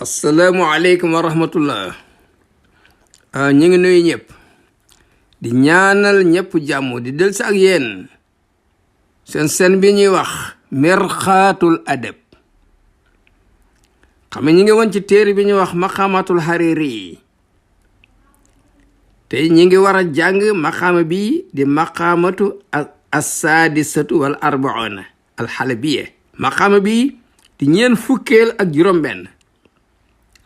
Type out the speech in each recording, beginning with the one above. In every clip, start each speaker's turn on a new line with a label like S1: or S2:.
S1: Assalamualaikum warahmatullah. ñi ngi nuyu ñëpp di ñaanal ñëpp jàmm di del sa ak yéen seen bi ñuy wax mirxaatul adab. xam ñi ngi woon ci téere bi ñuy wax maqamatul hariri te ñi ngi war a jàng maqama bi di maqamatu as-sadisatu wal arbauna al halabiya. maqama bi di ñeen fukkeel ak juróom benn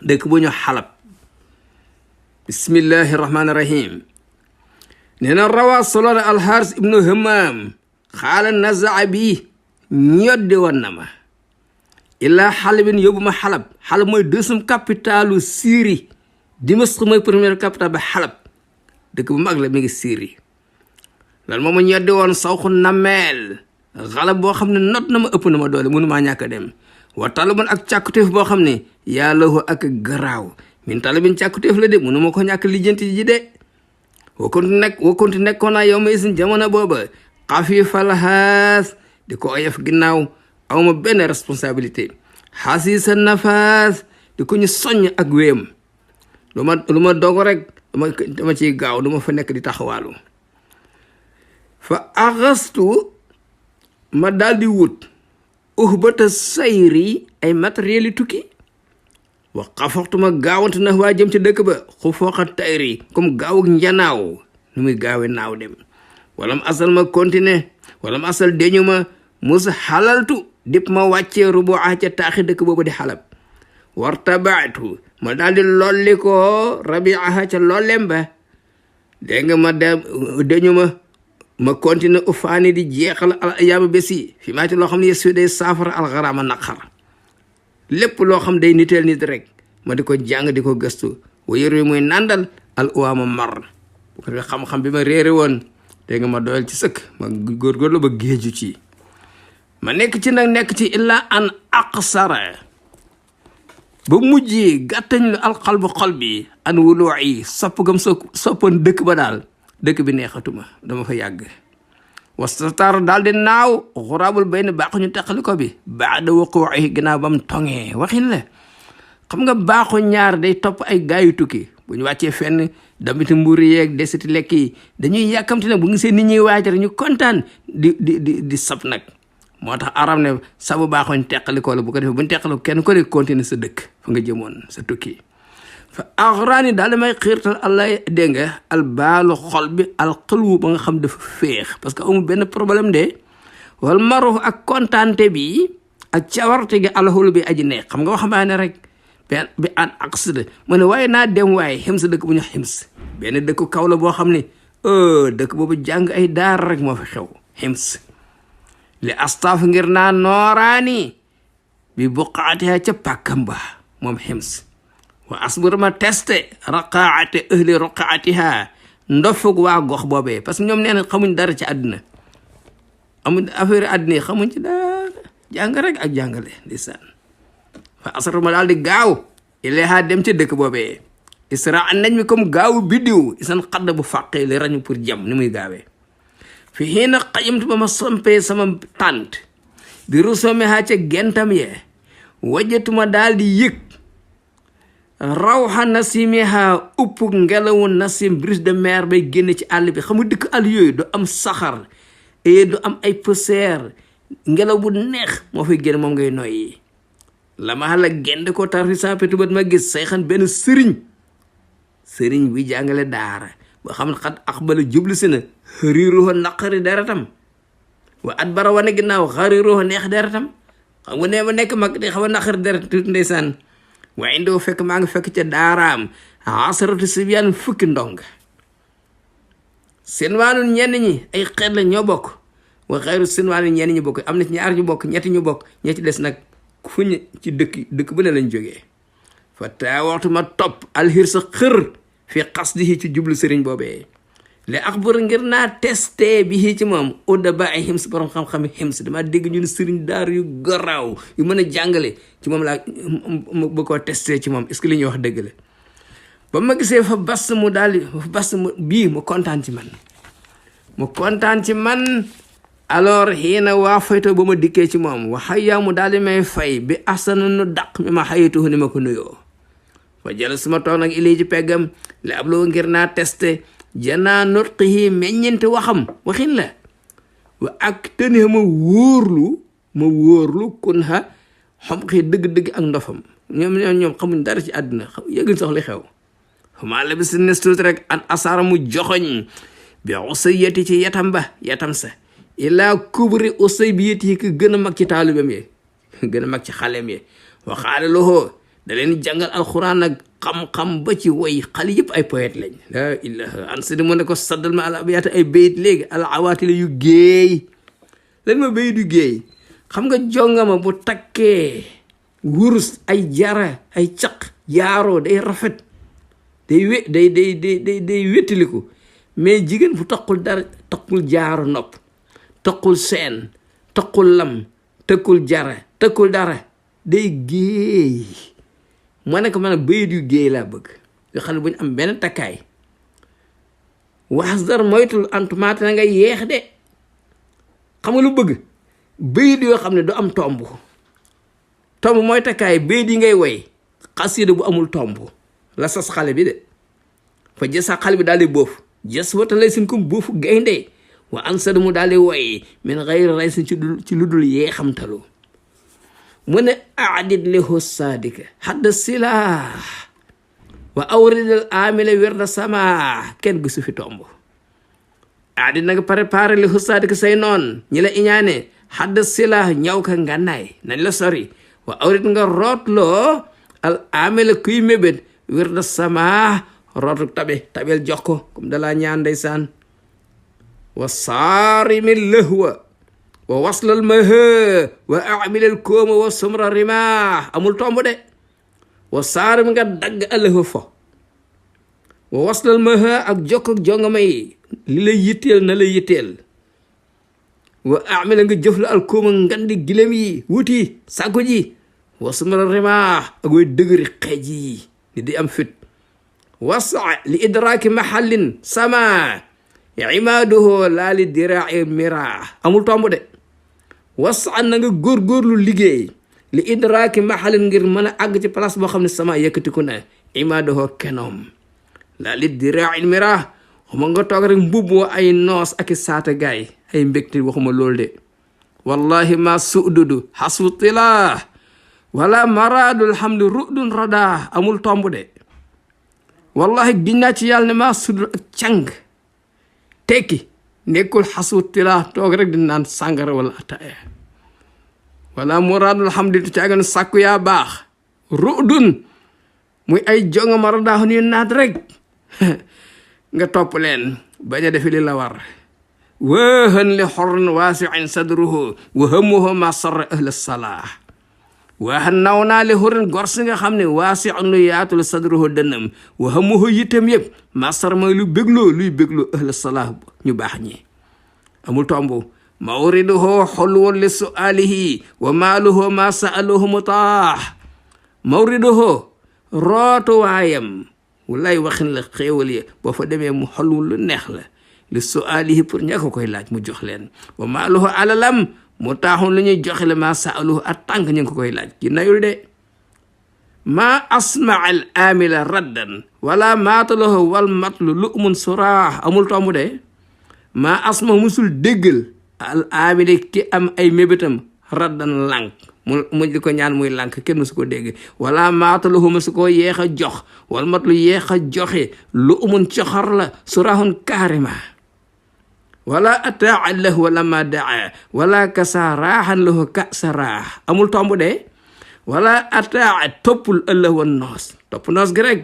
S1: dëkk bu ñu xalab. bismillahi rahmaani rahim. nee na rawa soloona alxaaris ibnu hamaam xaala nazaa bi ñoddi woon na ma illaa xalabin yóbbu ma xalab. xalab mooy deuxième capitalu Syrie. Dimasq mooy première capitale ba xalab. dëkk bu mag la mi ngi Syrie. loolu moom ma ñoddi woon sawxu nameel xalab boo xam ne not na ma ëpp na ma doole mënu maa ñàkk a dem. wa talabun ak càkkutéef boo xam ne yàlla ak garaaw min talabin càkkutéef la de mënu ma ko ñàkk lijjanti ji de. wakkunti nekkoon naa yow ma isin jamono booba xafifal haas di ko oyof ginnaaw awma benn responsabilité. xasiisa nafaas di ko ñu soññ ak wéyam lu ma dogo rek dama ciy gaaw du ma fa nekk di taxawaalu. fa axastu ma daal di wut uhbata sayri ay matériel yi tukki. wa xafaxtuma gaawante na waa jëm ci dëkk ba xufooxa tayri comme gaaw ak njanaaw nu muy gaawe naaw dem. walam asal ma continuer walam asal deñu ma mus xalaltu dip ma wàccee rubu ca taaxi dëkk boobu di xalab. wartabaatu ma daal di lolli ko rabiaha ca lollem ba. dégg nga ma deñu ma continuer ufaani di jeexal al ayaama bési fi maa ci loo xam ne yesu day saafara alxaraama naqar. lépp loo xam day niteel nit rek ma di ko jàng di ko gëstu wa yër wi muy nàndal al uwaama mar. bu ko defee xam-xam bi ma réere woon dégg nga ma doyal ci sëkk ma góorgóorlu ba géeju ci. ma nekk ci illaa an aqsara ba mujjee gàttañ lu alxalbu xol bi an wuloo yi soppagam soppoon dëkk ba daal dëkk bi neexatuma dama fa yàgg. wastatar daal di naaw xuraabul bay na baaxu ñu teqali ko bi baada wuquu'i ginnaaw ba mu tongee waxin la. xam nga baaxu ñaar day topp ay gaayu tukki bu ñu wàccee fenn damiti mburu yeeg desiti lekk yi dañuy yàkkamti nag bu ngi seen nit ñuy waajal ñu kontaan di sab nag. moo tax aram ne sabu baaxuñ teqali ko la bu ko defee bu ñu teqali kenn ko de continuer sa dëkk fa nga jëmoon sa tukki. fa axraani daal damay xiirtal allah dégg nga al baalu xol bi al xëlwu ba nga xam dafa féex parce que amul benn problème de. wal maru ak kontaante bi ak cawarte gi alxulu bi aji neex. xam nga waxambaane rek bi an aqsida mu ne waaye naa dem waaye xims dëkk bu ñu xims benn dëkk kaw la boo xam ne dëkk boobu jàng ay daara rek moo fi xew xims. li astaaf ngir naa nooraani bi buqaatiha ca pàkkam ba moom xims. wa asbur ma testé raqaate ahli raqaatiha ndofug waa gox boobee parce que ñoom nee na xamuñ dara ci àddina amuñ affaire àddina yi xamuñ ci dara jàng rek ak jàngale ndeysaan. fa asar ma daal di gaaw ileha dem ci dëkk boobee isra an nañ mi comme gaawu biddiw isan xadd bu fàqee li rañu pour jam ni muy gaawee. fi xiina xayamtu ba ma sompee sama tànt bi rusome ha ca gentam yee wajjatuma daal di yëg rawxa nasimiha upp ngelawu nasim brise de mer bay génn ci àll bi xam nga dëkk àll yooyu du am saxar et du am ay poussière ngelaw bu neex moo fay génn moom ngay noyyi. la ma la gend ko tarfi sa petubat ma gis say xan benn sëriñ bi jàngale daara boo xam ne xat axbala jublu si na xariruho naqari deretam wa at bara wane ginnaaw xariruho neex deretam. xam nga nee ma nekk mag di xaw a naqari deret tuuti ndeysaan. waaye indoo fekk maa ngi fekk ca daaraam asaratu sibyaan fukki ndong. sinwaanul ñenn ñi ay xeet la ñoo bokk wa xayru sinwaanul ñenn ñi bokk am na ci ñaar ñu bokk ñetti ñu bokk ñetti des nag fuñ ci dëkk bu ne lañ jógee. fa taa waxtu ma topp alxir sa xër fi xasdihi ci jublu sëriñ boobee. le axbar ngir naa testé bi ci moom udda ba ay xims borom xam-xami xims dama dégg ñu ne sëriñ daar yu garaaw yu mën a jàngale ci moom laa ba koo testé ci moom est-ce que li ñuy wax dëgg la. ba ma gisee fa bas mu bii mu kontaan ci man alors xiina waa fayto ba ma dikkee ci moom wa xayyaa mu daal di may fay bi asana nu daq mi ma xayatuhu ni ma ko nuyoo. fa jël suma toog nag ilay ci peggam la ab loo ngir naa testé janaa nutqihi meññente waxin la wa ak tëni ma wóorlu kun ha xam xii dëgg-dëgg ak ndofam ñoom xamuñ dara ci àddina yëguñ sax li xew xamaa la bi si nes tuuti rek an asara mu joxoñ bi usayati ci yatam sa ilaa kubri usay bi yét yi ki gën a mag ci taalibam yi gën a mag ci xaleem yi waxaale loxoo da leen jàngal alxuraan nag xam-xam ba ci way xale yëpp ay poète lañ la ilaha an sidi mu ne ko saddal ma al abiyaata ay bayit léegi al awaati la yu géey lan ma bayit yu géey xam nga jongama bu takkee wurus ay jara ay caq jaaroo day rafet day wéttaliku mais jigéen bu taqul dara taqul jaaro nopp taqul seen taqul lam taqul jara taqul dara day géey moo nekk man bayit yu géey laa bëgg nga xam ne bu ñu am benn takkaay wax dara moytul antumaate na nga yeex de xam nga lu bëgg bayit yoo xam ne du am tomb mooy takkaay bayit yi ngay woy xasida bu amul tomb la sas xale bi de fa jës sa xale bi daal di boofu jës wata lay sin comme boofu gaynde wa ansada mu daal di woy min xayri ray sin ci lu dul yee xamtalu mu ne aadit lihu sadika hadda silah wa awridal amila wirda sama kenn gisu fi tomb aadit nanga préparé lihu sadika say noon ñi la iñaane hadda silah ñaw ka ngànnaay nañ la sori wa awrit nga rootloo al amila kuy mébét wirda sama rootu tabel jox ko comme dalaa ñaan ndeysaan wa saarimi lëhwa wa waslal maha wa amilal kooma wa sumra rima amul tomb de wa saarim nga dagg alëhwa fo wa waslal maha ak jokk ak jongama yi li lay yitteel na lay yitteel wa amila nga jëf la al kooma ngandi gilem yi wuti sàkku ji wa sumra rima ak way dëgëri xeej yi ni di am fit wasa li idraaki mahallin sama imaaduhu laa li dirai mira amul tomb de wasa na nga góorgóorlu liggéey li idraaki mahallin ngir mën a àgg ci place boo xam ne sama yëkkatiku na imaaduhu kenoom laa li dirai mira xuma nga toog rek mbubboo ay noos ak i saata gaay ay mbégte waxuma loolu de wallahi ma sududu xasbu tila wala maradul hamdu rudun rada amul tomb de wallahi ginnaa ci yàlla ne maa sudul ak càng tekki nekkul xasu tila toog rek di naan sàngara wala ataaya wala muradul hamdi tu caagan sàkku yaa baax rudun muy ay jonga mara daaxu ni naat rek nga topp leen bañ a defi li la war wëhën li xorn waasiin sadruhu wa hëmmuhu ma sarra ahla salah waaxan naw naa li xurin gor si nga xam ne waasi lu yaatul sadruhu dënnam wa hëmmuhu yittam yëpp ma sarra mooy luy bégloo ahla salah ñu baax ñi amul tomb mawriduhu xulwun li sualihi wa maaluhu ma saaluhu mutaax mawriduhu rootu waayam walaay waxin la xéewal ya boo fa demee mu xolwun lu neex la li sualihi pour ña ko koy laaj mu jox leen wa maaluhu alalam mu taaxun lu ñuy joxe la maa saaluhu at tànk ñu ngi ko koy laaj ki nayul de maa asmaa al amila raddan wala maatalahu wal matlu lu'mun suraax amul tomb de maa asma musul déggal al amila ki am ay mébétam raddan lànk mu di ko ñaan muy lànk kenn musu ko dégg wala maatalahu musu ko yeex a jox wal matlu yeex a joxe lu'mun coxor la suraaxun carrément wala ataa lahu wala ma daa wala kasa raaxan lahu kasa raax amul tomb de wala ataa toppul ëllëg woon noos topp noos gi rek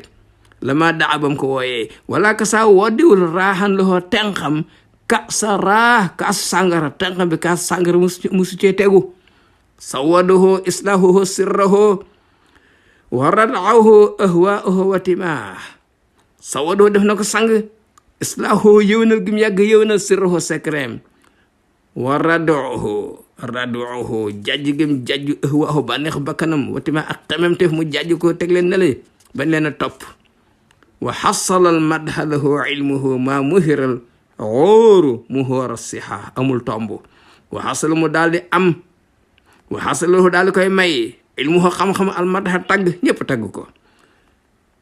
S1: la ma daa bam ko wooyee wala kasa woddiwul raaxan lahu tenxam kasa raax kaas sàngara tenxam bi kaas sàngara musu cee tegu sawaduhu islahuhu sirrahu wa radaahu ahwaahu wa timaax sawaduhu def na ko sang islaahu yëwnal gi mu yàgg yëwnal sirruhu secret wa raduhu jajj gi mu jajju ahwaahu bànneex bakkanam watima ak xemem teef mu jajj ko teg leen nale bañ leen a topp wa xasalal madha lahu ilmuhu ma muhiral xóoru muhóor siha amul tomb wa xasal mu daal di am wa xasalahu daal di koy may ilmuhu xam-xam al madha tagg ñëpp tagg ko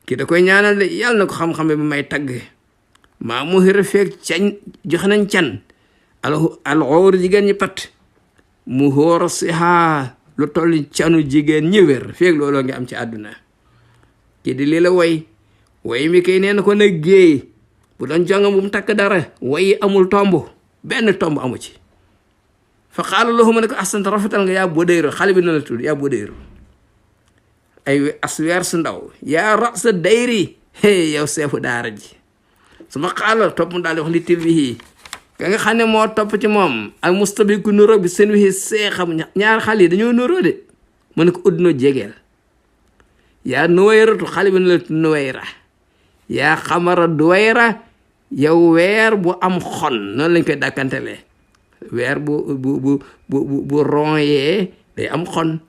S1: kii da koy ñaanal de yàlla na ko xam-xam bi may tagg maa mu xira feeg cañ joxe nañ can al xoor jigéen ñi pat mu xoor siha lu toll canu jigéen ñi wér feeg looloo ngi am ci àdduna kii di lii la way mi kay nee na ko nag géey bu doon jonga bu mu takk dara way amul tomb benn tomb amu ci fa xaala lahu ma ne ko ahsanta rafetal nga yaa bodayro xale bi na la tudd yaa bodayro ay asweer su ndaw yaa rasa dayri yow seefu daara ji su ma xaala topp mu daal di wax li tilbihi ka nga xam ne moo topp ci moom ak mustabi ku nuroo bi seen wixi seexam ñaar xale yi dañoo nuroo de mu ne ko uddunoo jegeel yaa nuwayratu xale bi na la nuwayra yaa xamara duwayra yow weer bu am xon noonu lañ koy dàkkantelee weer bu ronyee day am xon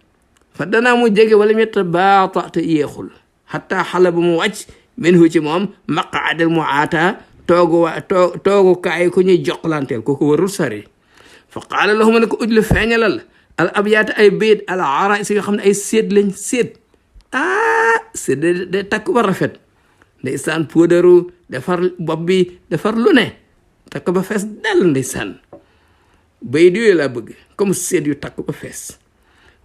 S1: fa danaa mu jege wala ñetta baata te yéexul xataa xala bu mu wàcc min hu ci moom maqaadal mu aata toogu kaay ku ñuy joxlanteel kooku warul sari fa qaala lahu ma ne ko ujlu feeñalal al abyaata ay bayt al ara si nga xam ne ay séet lañ séet séet de takk ba rafet ndeysaan puudaru defar bopp bi defar lu ne takk ba fees dell ndeysaan bayt yooyu laa bëgg comme séet yu takk ba fees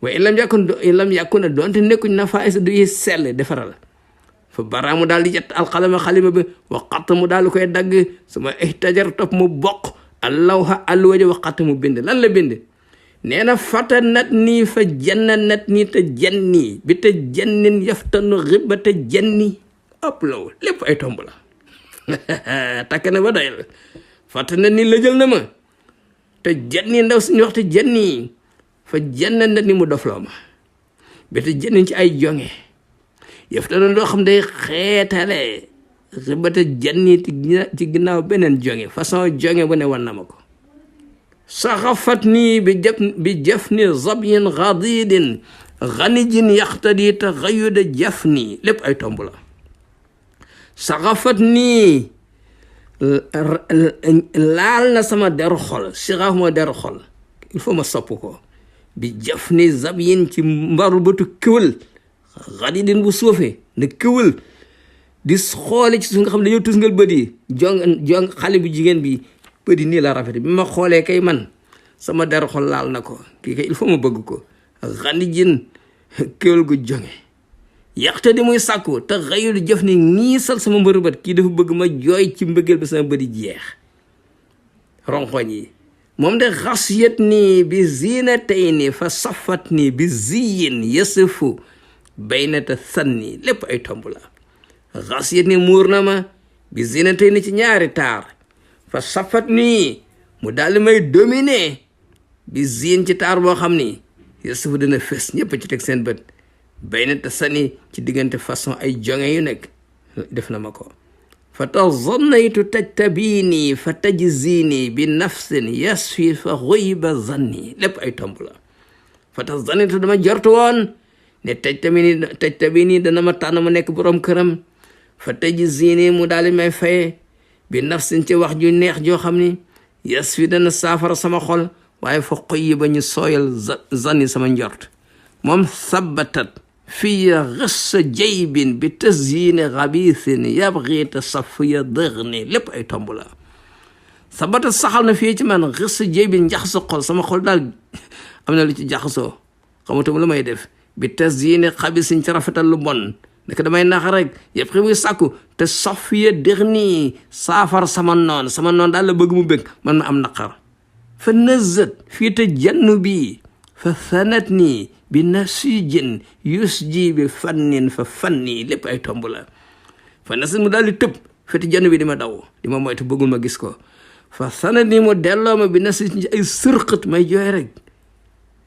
S1: waaye in lam yàkkun na doonte nekkuñ na faa isa du yi sell defaral fa baraamu daal di jett alxalama xalima bi waqat mu daal di koy dagg suma ihtajar topp mu bokk allawha alwaja waqat mu bind lan la bind nee na fata nat nii fa janna nat nii te janni bi te jannin yaftanu xiba te janni ëpp law lépp ay tomb la takk na ba doy la fata nat nii la jël na ma te janni ndaw suñu wax te janni fa janna nat ni mu dofloo ma bi te jannin ci ay jonge yaftanu loo xam day xeetale xiba te janni ci ginnaaw beneen jonge façon jonge bu ne wan na ma ko saxafat nii bi jaf ni zabyin gadidin ganijin yaxtadi te xayuda jaf nii lépp ay tomb la saxafat nii laal na sama deru xol sixaaf moo deru xol il faut ma sopp ko bi jaf ni zabyin ci mbaru bëtu këwal gadidin bu suufee ne këwal di xoole ci su nga xam ne dañoo tusngal bët yi jong xale bu jigéen bi bëdi nii la rafet bi ma xoolee kay man sama der xol laal na ko kii kay il faut ma bëgg ko xani jin kéwal gu jonge yaxte di muy sàkku te xëyul jëf ni ngiisal sama mbëru bët kii dafa bëgg ma jooy ci mbëggeel bi sama bëdi jeex ronxoñ yi moom de xasiyat nii bi zinatay ni fa safat nii bi ziyin yësëfu baynata sanni lépp ay tomb la xasiyat nii muur na ma bi zinatay ni ci ñaari taar fa safat nii mu daal di may dominer bi ziin ci taar boo xam ni yësufu dina fes ñëpp ci teg seen bët bay na te sani ci diggante façon ay jonge yu nekk def na ma ko fa tazannaytu tajtabini fa tajzini bi nafsin yasfi fa xuyba zanni lépp ay tomb la fa tazannaytu dama jortu woon ne tajtabini dana ma tànn ma nekk borom këram fa tajzini mu daal di may faye bi nafsin ci wax ju neex joo xam ni yes fi dana saafara sama xol waaye fa xoy ba ñu sooyal zanni sama njort moom sabatat fiya xissa jaybin bi tasyini xabiisin yabxi te safiya dëxni lépp ay tomb la sabatat saxal na fii ci man xissa jaybin njaxasa xol sama xol daal am na lu ci jaxasoo xamatuma lu may def bi tasyini xabiisin ci rafetal lu bon nekk damay nax rek yëpp xi muy sàkku te safiya dëxni saafar sama noon daal la bëgg mu bëgg man ma am naqar fa nazat fii te jannu bi fa sanat nii bi nasijin yusji bi fannin fa fanni lépp ay tomb la fa nasat mu daal di tëb fii te jannu bi di ma daw di ma moytu bëggul ma gis ko fa sanat nii mu delloo ma bi nasijin ci ay sërqat may jooy rek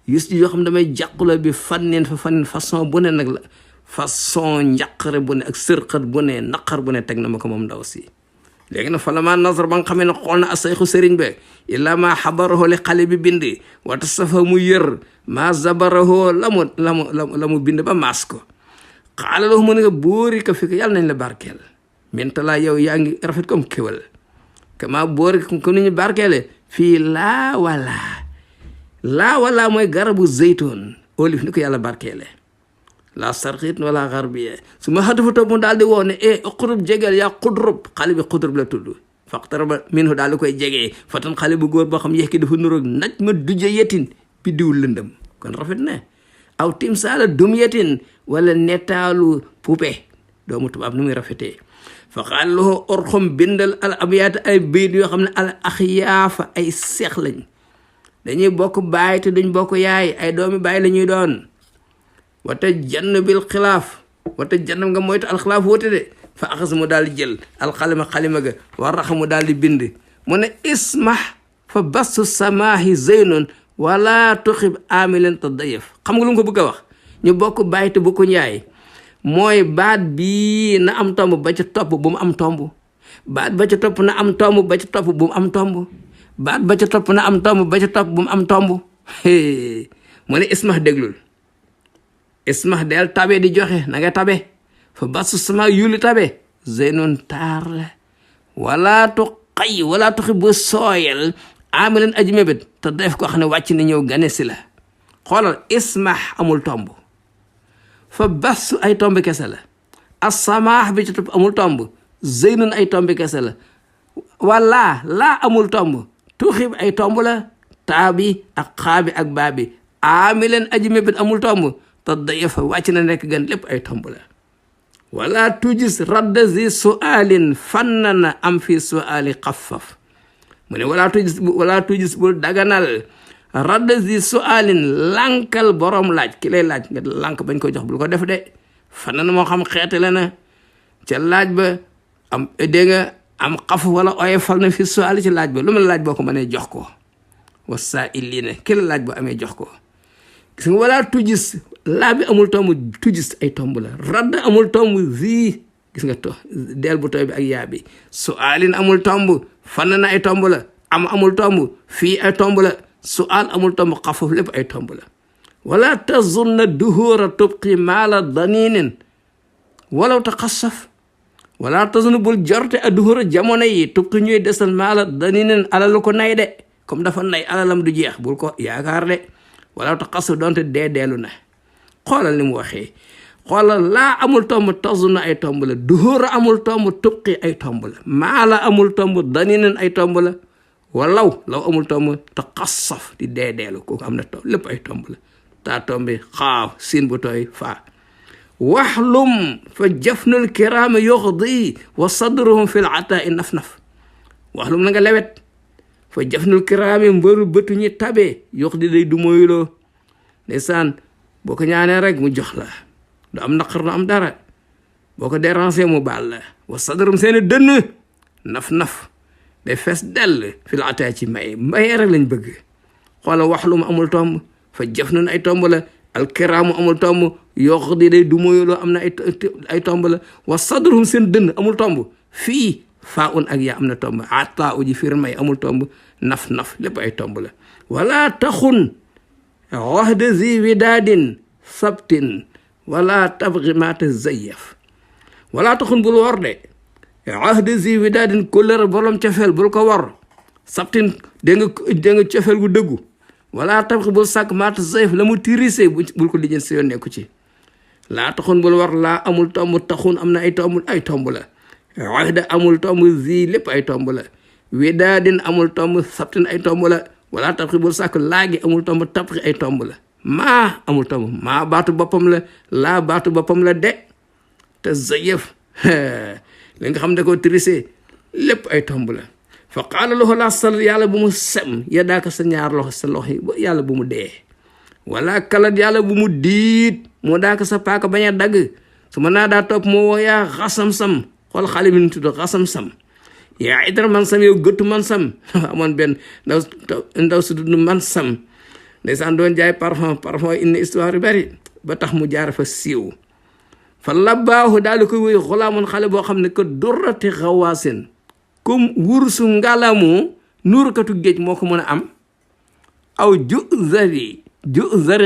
S1: yusji yoo xam damay jàqula bi fannin fa fannin façon bu ne nag la façon njàqare bu ne ak sërqat bu ne naqar bu ne teg na ma ko moom ndaw si léegi nag fa la maa nasar ba nga xamee ne xool na asayxu sëriñ be illaa maa xabaraho li xale bi bind wata safa mu yër maa zabaraho la mu bind ba maas ko xaala lahu mu ne nga boori ka fi ko yàlla nañ la barkeel mintalaa yow yaa ngi rafet comme kéwal kama boori comme ni ñu barkeele fii laa walaa mooy garabu zeytoon olif ni ko yàlla barkeele la sarxit wala xarbiya su ma xatufa topp mu daal di woo ne uqrub jegeel yaa xudrub xale bi xudrub la tudd faqtaraba minhu daal di koy jegee fatan xale bu góor boo xam yeex ki dafa nuroog naj ma duje yetin biddiwul lëndëm kon rafet na aw timsaala dum yetin wala netaalu poupée doomu tubaab nu muy rafetee fa qaal lahu orxom bindal al abyaata ay bayit yoo xam ne al axyaafa ay seex lañ dañuy bokk baay te duñ bokk yaay ay doomi baay la ñuy doon wata jann bil xilaaf wata jann nga moytu alxilaaf woote de fa axas mu daal di jël xalima ga war raxa mu daal di bind mu ne ismah fa bastu samaahi zeynun wala tuxib amilen te dayef xam nga lu mu ko bëgg a wax ñu bokk baay te bokku njaay mooy baat bii na am tomb ba ca topp bu mu am tomb baat ba ca topp na am tomb ba ca topp bu mu am tomb baat ba ca topp na am tomb ba ca topp bu mu am tomb mu ne ismah déglul ismah del tabe di joxe na nga tabe fa basu sama yuli tabe zeynun taar la wala tu xay wala tuxi bu sooyal amilen aji mébét te def ko xam ne wàcc na ñëw gane si la xoolal ismah amul tomb fa basu ay tomb kese la asamaax bi ci topp amul tomb zeynun ay tomb kese la wala laa amul tomb tuxib ay tomb la taabi ak xaabi ak baabi amilen aji mébét amul tomb te dayefa wàcc na nekk gan lépp ay tomb la wala tujis radda zi sualin fanna na am fi suali xaffaf mu ne wala tujis bul daganal radda zi sualin lankal borom laaj ki lay laaj nga lank bañ ko jox bul ko def de fanna na moo xam xeete la na ca laaj ba am dégg nga am xaf wala oyofal na fi suali ci laaj ba lu ma laaj boo ko mënee jox ko wasa illina ki la laaj boo amee jox ko gis nga wala tujis laa bi amul tomb tujis ay tomb la radd amul tomb zi gis nga deel bu tooy bi ak yaa bi sualin amul tomb fann na ay tomb la amul tomb fii ay tomb la sual amul tomb xafaf lépp ay tomb la wala tazunna duhura tubqi maala daninin walaw taqassaf wala tazunna bul jorte a duhura jamono yi tubqi ñuy desal maala daninin alalu ko nay de comme dafa nay alalam du jeex bul ko yaakaar de walaw taqassaf doonte deelu na xoolal ni mu waxee xoolal laa amul tomb tazunna ay tomb la duhura amul tomb tubqi ay tomb la maala amul tomb daninen ay tomb la walaw law amul tomb taqassaf di deelu kooku am na tomb lépp ay tomb la taa tombi xaaf siin bu tooy faa waxlum fa jafnul kiraama yuxdi wa sadruhum fil ataa naf-naf waxlum na nga lewet fa jafnul kiraami mbëru bëtu ñi tabe yuxdi day du moyuloo ndeysaan boo ko ñaanee rek mu jox la du am naqar du am dara boo ko déranger mu baal la wa sadrum seeni dënn naf-naf day fees dell fil ataa ci maye rek lañ bëgg xoola waxlum amul tomb fa jëf nun ay tomb la alkiraamu amul tomb yox di day du moyuloo am na ay tomb la wa sadrum seen dënn amul tomb fii faa un ak yaa am na tomb ataa uji fir may amul tomb naf-naf lépp ay tomb la wala taxun waxda zi widaadin sabtin wala tabgi ma tazayyaf wala taxun bul wor de waxda zi widaadin kóllëre borom cofeel bul ko wor sabtin dégg nga cofeel gu dëggu wala tabgi bul sàkk ma tazayyaf la mu tirise bul ko lijjën si yoon nekku ci laa taxun bul wor laa amul tomb taxun am na ay tomb la waxda amul tomb zi lépp ay tomb la widaadin amul tomb sabtin ay tomb la wala tabxi bul sàkk laagi amul tomb tabxi ay tomb la maa amul tomb maa baatu boppam la laa baatu boppam la de te zayëf li nga xam ne ko trisé lépp ay tomb la fa qaala lahu laa sal yàlla bu mu sem yadaaka sa ñaar loxo sa loxo yi yàlla bu mu dee wala kalat yàlla bu mu diit moo daaka sa paaka bañ a dagg su ma naa daa topp moo woo yaa xasam-sam xool xale bi nu tudd xasam-sam yaa idra man sam yow gëttu man sam amoon benn ndaw su tudd man sam ndeysaan doon jaay parfum indi histoire yu bari ba tax mu jaar fa siiw fa labbaahu daal di koy wéy xulaamun xale boo xam ne que durrati xawaasin comme wursu ngalamu nuurkatu géej moo ko mën a am aw juzari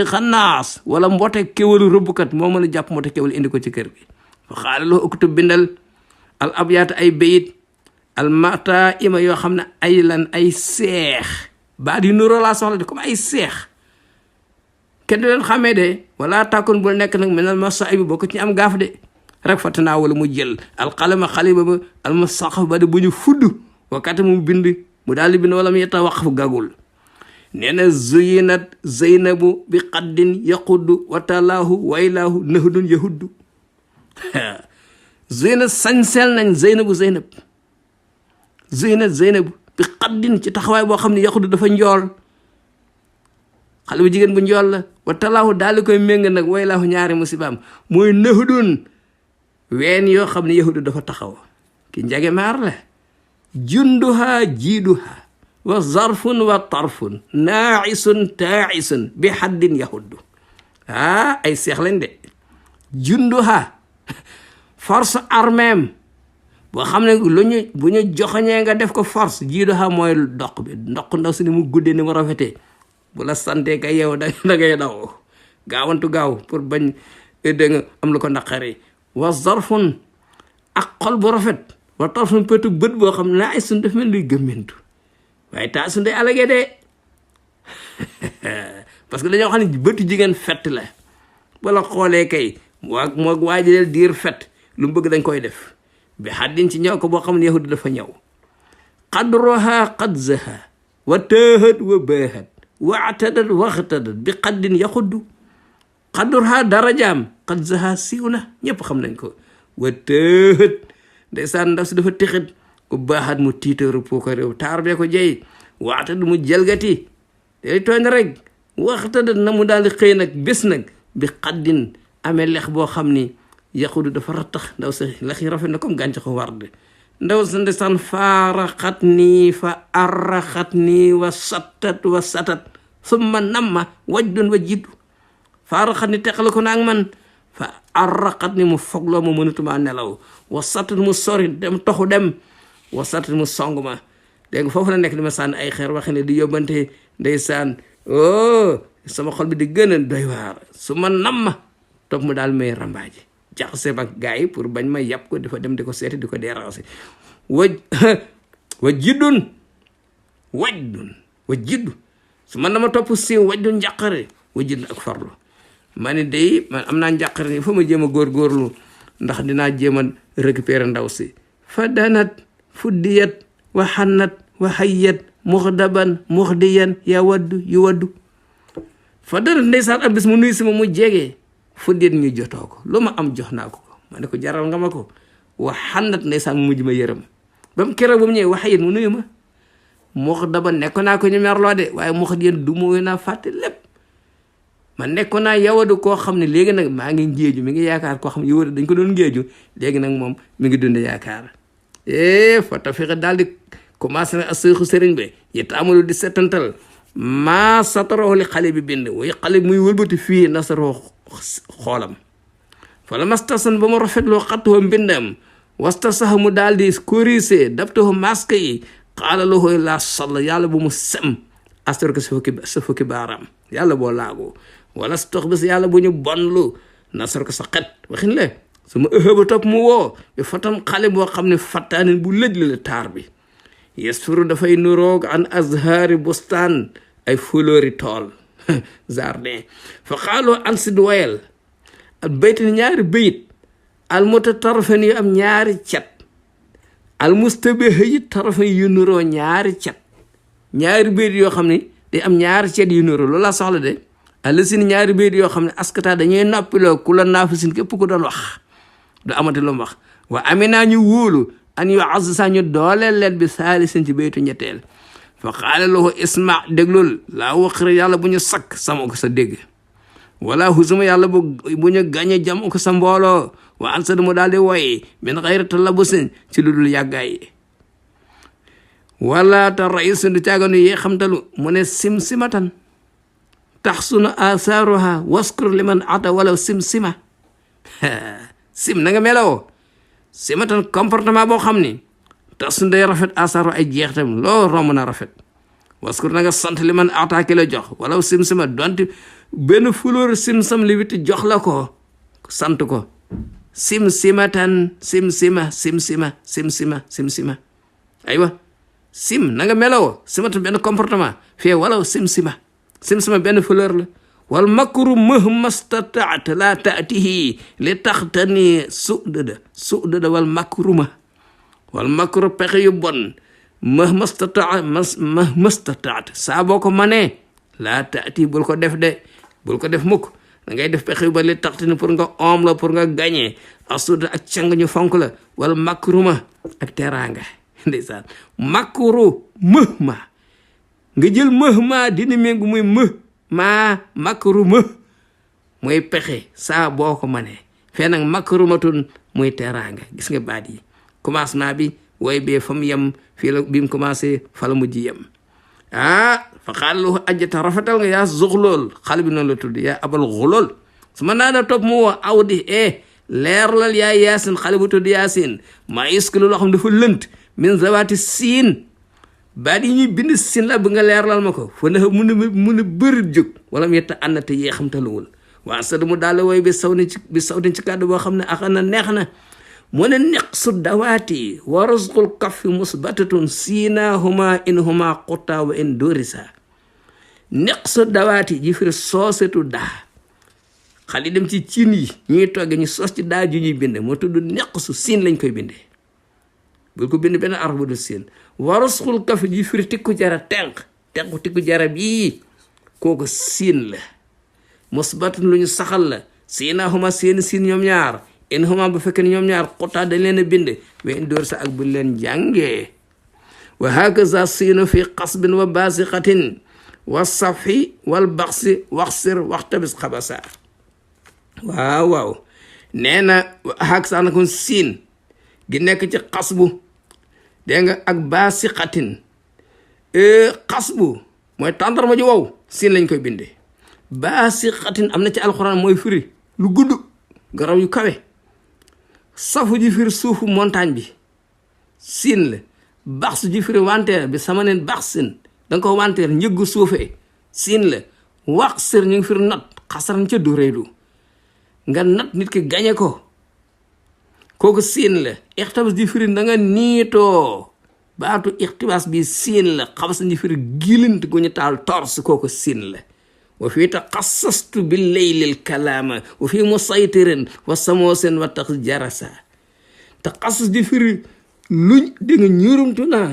S1: xanaas wala mbote kéwalu rëbbkat moo mën a jàpp mbote kéwal indi ko ci kër gi fa xaala loo uktub bindal al abyaata ay bayit al mata ima yoo xam ne ay lan ay seex baat yu nuroo laa soxla de comme ay seex kenn du leen xàmmee de wala tàkkun bul nekk nag minal masaa'ibi bokk ci am gaaf de rek fatanaa wala mu jël alqalama xalima ba almusaqaf ba de bu ñu fudd wakkati mu bind mu daal di bind wala mu yetta waqf gagul nee na zuyinat zeynabu bi qaddin yaquddu watalaahu waylaahu nahdun yahuddu zuyinat sañseel nañ zeynabu zeynabu bi qaddin ci taxawaay boo xam ne yaquddu dafa njool xale bu jigéen bu njool la watalaahu daal di koy méng nag waylaahu ñaari musibaam mooy nahdun ween yoo xam ne yahudu dafa taxaw ki njage maar la junduha jiiduha wa zarfun wa tarfun naa'isun taa'isun bi haddin yahuddu ay seex lañ de junduha force arméem boo xam ne bu ñu joxoñee nga def ko force jiiduha mooy doq bi ndox ndaw si ni mu guddee ni mu rafetee bu la santee ka yow da ngay daw gaawantu gaaw pour bañ da nga am lu ko naqari wa zarfun ak xol bu rafet wa tarfun pëtu bët boo xam ne naa ay sun def mel luy gëmmentu waaye taa sun day alagee de parce que dañoo xam ne bëtu jigéen fett la wala xoolee kay moo waajideel diir fett lu mu bëgg dañ koy def bi xaddin ci ñëw ko boo xam ne yahudi dafa ñëw qadruha qadzaha wa tëhët wa bëhët wa atadat waxtadat bi qaddin yaxuddu qadruha darajaam qadzaha siiw na ñëpp xam nañ ko wa tëhët ndeysaan ndaw si dafa tixit ku baaxat mu tiitaru poo ko réew taar bee ko jey wa atadat mu jalgati day tooñ rek waxtadat na mu daal di xëy nag bés nag bi qaddin amee lex boo xam ni yaxudu dafa rattax ndaw si lex yi rafet na comme gàncaxu warde ndaw si ndeysaan faaraxat nii fa arraxat nii wa satat summa namma wajdun wa jiddu faaraxat ni teqale ko naag man fa arraxat ni mu fogloo ma mënatuma nelaw wa satat mu sori dem toxu dem wa satat mu song ma dégg nga foofu la nekk di ma sànni ay xeer waxe ne di yóbbante ndeysaan sama xol bi di gën a doy waar su ma namma topp mu daal may rambaaji jaxase ak gars yi pour bañ ma yàpp ko dafa dem di ko seeti di ko déranger wa jiddun wa jiddu su man dama topp siiw wajdun njàqare wa jiddun ak farlu ma ne day man am naa njàqare ni fa ma jéem a góorgóorlu ndax dinaa jéem a récupérer ndaw si fa danat fuddiyat wa xannat wa hayyat muxdaban muxdiyan ya waddu yu waddu fa danat ndeysaan ab bis mu nuyu si ma mu jege fuddiyat ñu jotoo ko lu ma am jox naa ko ma ne ko jaral nga ma ko wa xannat ndeysaan mu mujj ma yërëm ba mu keroog ba mu ñëwee wa hayyat mu nuyu ma muxdaban nekkoon naa ko ñu merloo de waaye muxdiyan du mooy naa fàtte lépp man nekkoon naa yawadu koo xam ne léegi nag maa ngi ngéeju mi ngi yaakaar koo xam ne yowada dañ ko doon ngéeju léegi nag moom mi ngi dund yaakaar fa tafiqa daal di commencé na asseexu sëriñ bi yetta amalu di settantal maa sataroo li xale bi bind way xale muy wëlbati fii nasaroo xoolam fa la mastasan ba mu rafetloo xattoo mbindam wasta sax mu daal di corrigé daptoo masque yi xaala loxooy laa sall yàlla bu mu sem astor ko sa fukki baaraam yàlla boo laago wala su tox bis yàlla bu ñu bonlu nasar ko sa xet waxin le su ma ëxëba topp mu woo bi fatam xale boo xam ne fattaanin bu lëj la taar bi yesfuru dafay nuroog an azhaari bustaan ay fleurs tool jardin fa xaaloo ansid woyal al baytin ñaari bayit al mutatarafan yu am ñaari cet al mustabiha yi tarafan yu nuroo ñaari cet ñaari bayit yoo xam ne day am ñaari cet yu nuroo loolu laa soxla de àla sin ñaari bayit yoo xam ne askata dañuy noppiloo ku la naafa sin képp ku doon wax du amati lu mu wax wa amina ñu wóolu an yu az sa ñu dooleel leen bi saalisin ci baytu ñetteel fa qaala lahu isma déglul laa waqri yàlla bu ñu sakk sama ko sa dégg wala husuma yàlla bu ñu gañe jam ko sa mbooloo wa ansad mu daal di woy min xayri talabusin ci lu dul yàggaay wala ta rais du caaganu yee xamtalu mu ne simsimatan taxsunu asaaruha waskur liman ata wala simsima sim na nga meloo simatan comportement boo xam ni taxsunu day rafet asaaru ay jeextam loo romb na rafet waskur na nga sant liman ata ki la jox wala simsima donte benn fleur simsam li witti jox la ko sant ko simsimatan simsima aywa sim na nga meloo simatan benn comportement fii wala simsima benn fleur la wal makru mahma stataata la taatihi li taxtani sudada wal makru pexe yu bon mahma stataata saa boo ko manee la taati bul ko def mukk da ngay def pexe yu bon li taxtani pour nga oom la pour nga gañee asuda ak càng ñu fonk la wal makruma ak teraanga ndeysaan makru mahma nga jël mahma dina méngu muy makru mooy pexe saa boo ko manee fee nag makrumatun muy teraanga gis nga baat yi commencement bi way bee fa mu yem fii la bi mu commencé fa la mujj yem fa xaalalu ajjata rafetal nga yaa zuxlool xale bi noonu la tudd yaa abal xulool su ma naa da topp mu woo aw di leerlal yaa yaasin xale bu tudd yaasin maa isklu loo xam dafa lënt min zawaati siin baat yi ñuy bind siin la bi nga leerlal ma ko fa na mun a bërit jóg wala mu yetta ànna te yee xamtaluwul waa sada mu daal woy bi saw din ci kàddu boo xam ne axana neex na mu ne neqsu dawaati wa rasqul kaffi musbatatun siinahuma in huma qutta wa in dorisa neqsu dawaati ji firi soosetu daa xale dem ci cin yi ñuy togge ñu soos ci daa ju ñuy binde moo tudd neqsu siin lañ koy binde bul ko bind benn araf bu dul siin wa rasqul kaffi ji firi tikku jara tenq tikku jara bii kooku siin la musbatun lu ñu saxal la siinahuma siin ñoom ñaar in huma bu fekkee ne ñoom ñaar xutaa dañ leen a bind wa in door sa ak bu leen jàngee wa hakaza siinu fi qasbin wa basiqatin wa safi wal baxsi waxsir waxtabis xabasa waaw nee na hakaza na kon siin gi nekk ci xasbu dégg nga ak basiqatin xasbu mooy tàndarma ji wow siin lañ koy bindee basiqatin am na ci alxuraan mooy firi lu gudd garaw yu kawe safu ji firi suufu montagne bi siin la baxsu ji firi wanteer bi sama neen baxsin da nga ko wanteer njëggu suufee siin la wax sër ñu ngi firi nat xasaran ca du réydu nga nat nit ki gañe ko kooku siin la ixtabas ji firi da nga niitoo baatu ixtibaas bi siin la xabasa ji firi gilint gu ñu taal tors kooku siin la wa fii taxassastu bi leylil kalaama wa fii musaytirin wa samoosen wa tax jarasa taxassas di firi luñ di nga ñurumtu naa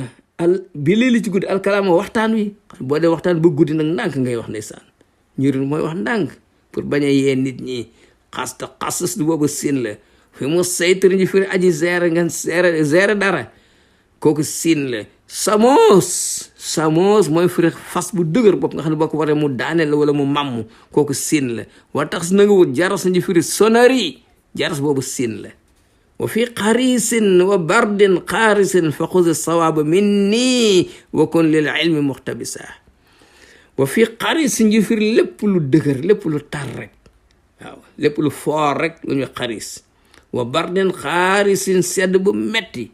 S1: bi leyli ci guddi alkalaama waxtaan wi boo dee waxtaan ba guddi nag ndànk ngay wax ndeysaan ñurum mooy wax ndànk pour bañ a yee nit ñi taxassas di boobu siin la fii musaytirin di firi aji zeere nga zeere dara kooku siin la samoos mooy firi fas bu dëgër bopp nga xam ne boo ko waree mu daaneel la wala mu màmm kooku siin la wa tax na nga wut jaras na ji firi sonari jaras boobu siin la wa fi xarisin wa bardin xaarisin fa xuzi sawaaba minni wa kun lil ilmi muxtabisa wa fi xarisin ji firi lépp lu dëgër lépp lu tar rek waaw lépp lu foor rek lu ñuy xaris wa bardin xaarisin sedd bu metti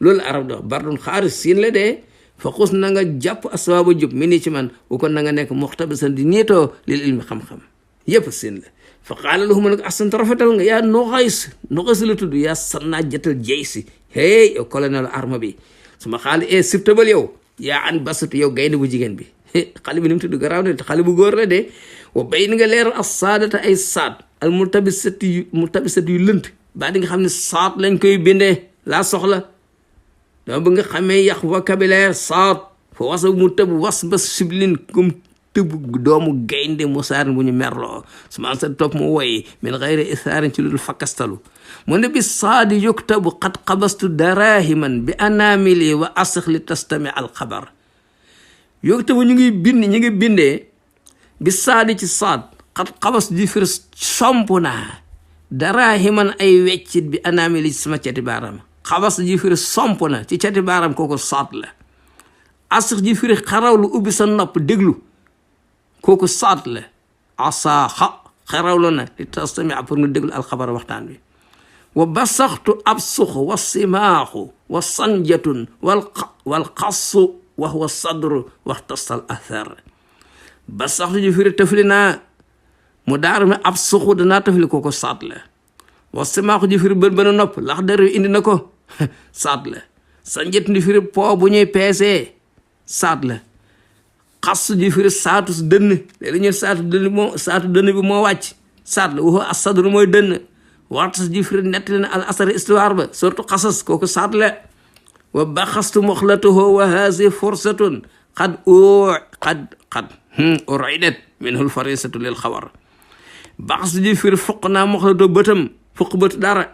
S1: loolu arab dox bardun xaaris siin la dee fa xus na nga jàpp aswaaba jub mi nii ci man wu kon na nga nekk muxtabisan di niitoo lil ilmi xam-xam yépp siin la fa qaala lahu ma nag ahsanta rafetal nga yaa noxays la tudd yaa sannaa jatal jey si hey yow colonel arme bi su ma xaali sibtabal yow yaa an basatu yow gaynde bu jigéen bi xale bi ni mu tudd garaaw de te xale bu góor la de wa bay ni nga leeral as saadata ay saad al multabisat yu lënt baa di nga xam ne saad lañ koy bindee laa soxla dama bëgg nga xamee yax vocabulaire saad fa wasa mu tëb was ba siblin comme tëb doomu gaynde musaarin bu ñu merloo sumaan sa topp mu woy min xayri isaarin ci lu dul fakkastalu mu ne bi saadi yuktabu qad qabastu darahiman bi anamili wa asix li tastami al xabar yuktabu ñu ngi bindee bi saadi ci saad qad qabastu di fir somp naa darahiman ay weccit bi anamili ci sama cati baaraam xabas ji firi somp na ci cati baaram kooku saat la asix ji firi xarawlu ubbi sa nopp déglu kooku saat la asaaxa xarawlu na li tastami pour nga déglu alxabar waxtaan bi wa basaxtu ab sux wa simaaxu wa sanjatun wal xassu wa huwa sadru waxtasal athar basaxtu ji firi tafli naa mu daar mi ab suxu danaa tafli kooku saat la wa simaaxu ji firi bën bën nopp lax dar indi na ko saat la sanjat ndi firi po bu ñuy peesee saat la xas ji firi saatu dënn léegi ñu saatu dënn bi moo wàcc saat la waxoo asadru mooy dënn wartas ji firi nettali na al asar histoire ba surtout xasas kooku saat la wa baxastu moxlatuhu wa haasi fursatun qad uridat minhu lfarisatu lil xabar baxastu ji firi fuq naa moxlatu bëtam fuq bët dara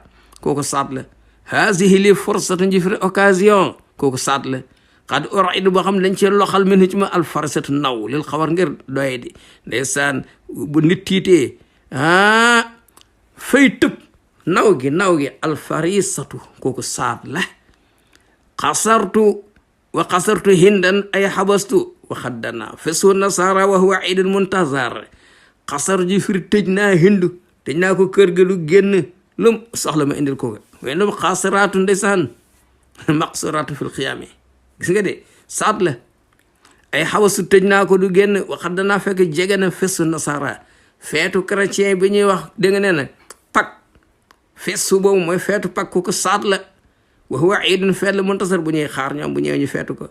S1: kooku saat la haasihi li fursatun ji firi occasion kooku saat la qad uridat boo xam ne dañ cee loxal minhu ci ma alfarisatu naw lil xabar ngir doye di ndeysaan bu nit tiitee fay tëb naw gi alfarisatu kooku saat la xasartu hindan ay xabastu waxaddana fesu nasara wa huwa idul muntazar xasar ji firi tëj naa hindu tëj naa ko kër ga lu génn lum soxla ma indil ko way num xasaraatu ndeysaan maqsuraatu fil xiyaami gis nga de saat la ay xabastu tëj naa ko du génn waxaddana fekk jege na fesu nasara feetu chrétien bi ñuy wax dégg nga nee na pak fesu boobu mooy feetu pak kooku saat la wa huwa iidun feet la muntasar bu ñuy xaar ñoom bu ñëwee ñu feetu ko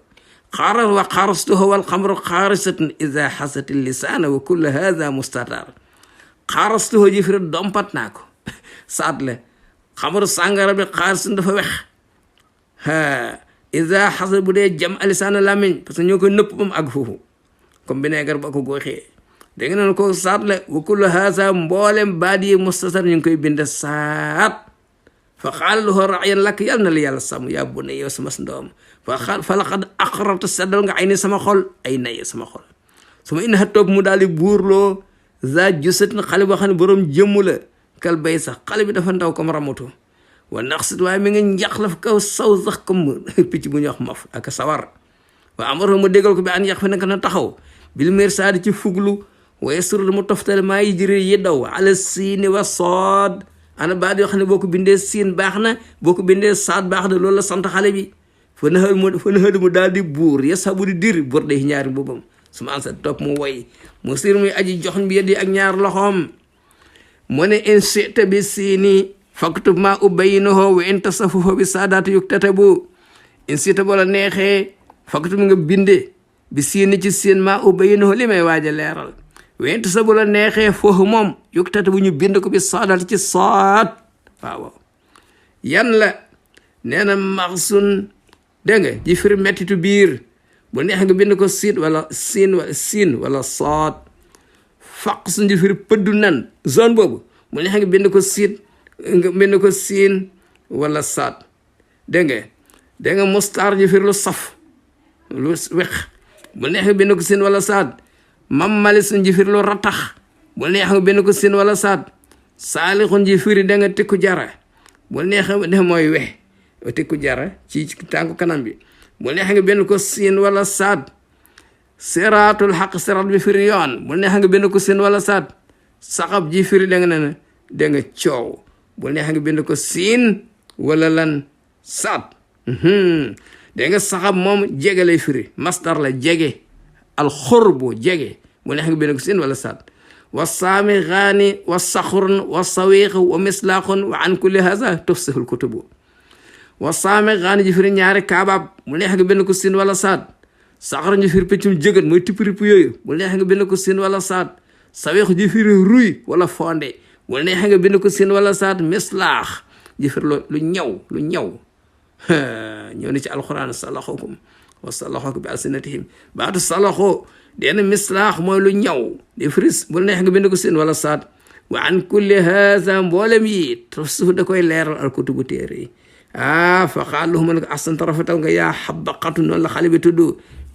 S1: xaaral wa xaarastuhu wal xamru xaarisatun ida xasat lisaana wa kullu hada mustatar xaarastuhu ji firi dompat naa ko saat la xamru sàngara bi xaarisatun dafa wex ida xasat bu dee jam alisaana làmmiñ parce que ñoo koy nëpp ba mu àgg foofu comme bineegar ba ko gooxee dégg nga noonu ko saat la wa kullu hada mboolem baadi mustatar ñu ngi koy bind saat fa qaala lahu ra'yan lak yàlla na la yàlla sàmm yaa bu ne yow sama ndoom fa laqad aqrarta seddal nga ay ni sama xol ay nay sama xol su ma indi topp mu daal di buurloo za jusatin xale boo xam ne boroom jëmmu la kal bay sax xale bi dafa ndaw comme ramatu wa naqsit waaye mi nga njaxlaf kaw saw sax comme picc bu ñuy wax maf ak sawar wa amaro mu déggal ko bi an yax fi naka na taxaw bil mir saadi ci fuglu waaye surlu mu toftale maa yi jëri yi daw ala siini wa sood ana baat yoo xam ne boo ko bindee siin baax na boo ko bindee saat baax na loolu la sant xale bi fa naxal mu daal di buur yasabu di dir bor day ñaari boobam su ma ansa topp mu woy mu sir muy aji joxoñ bi yeddi ak ñaar loxoom mu ne in sita bi siini faktub ma ubayinahu wa in tasafufa bi saadaatu yuktatabu in sita boola neexee faktub nga binde bi siini ci siin ma ubayinahu li may waaja leeral wente sa bu la neexee foofu moom yuktata bu ñu bind ko bi saadaat ci saat waaw yan la nee na maxsun dégg nga ji firi mettitu biir bu neex nga bind ko siin wala saat faqsun ji firi pëddu nan zone boobu bu neex nga bind ko siin wala saat dégg nga mustaar ji firi lu saf lu wex bu neex nga bind ko siin wala saat mam malisun ji firi lu ratax bu neex nga bind ko siin wala saat saalixun ji firi da nga tikku jara bu neex nga mooy we tikku jara ci tànku kanam bi bu neex nga bind ko siin wala saat siraatul xaq siraat bi firi yoon bu neex nga bind ko siin wala saat saxab ji firi da nga ne da nga coow bu neex nga bind ko siin wala lan saat da nga saxab moom jege lay firi masdar la jege alxurbu jege bu neex nga bind ko siin wala saat wa saami xaani wa saxurun wa sawiq wa mislaaxun wa an kulli haza tufsihul kutubu wa saami xaani ji firi ñaari kaabaab bu neex nga bind ko siin wala saat saxar ji firi pëccum jëgët mooy tipp yooyu bu neex nga bind ko siin wala saat sawiq ji firi ruy wala fonde bu neex nga bind ko siin wala saat mislaax ji firi lu ñaw ñëw na ci alquran salaxukum wa salaxukum bi alsinatihim baatu salaxo deen mislaax mooy lu ñaw di fris bu neex nga bind ko siin wala saat wa an kulli haza mboolem yi suuf da koy leeral al kutubu téere yi fa xaaluhu man ko ahsanta rafetal nga yaa xabaqatu noonu la xale bi tudd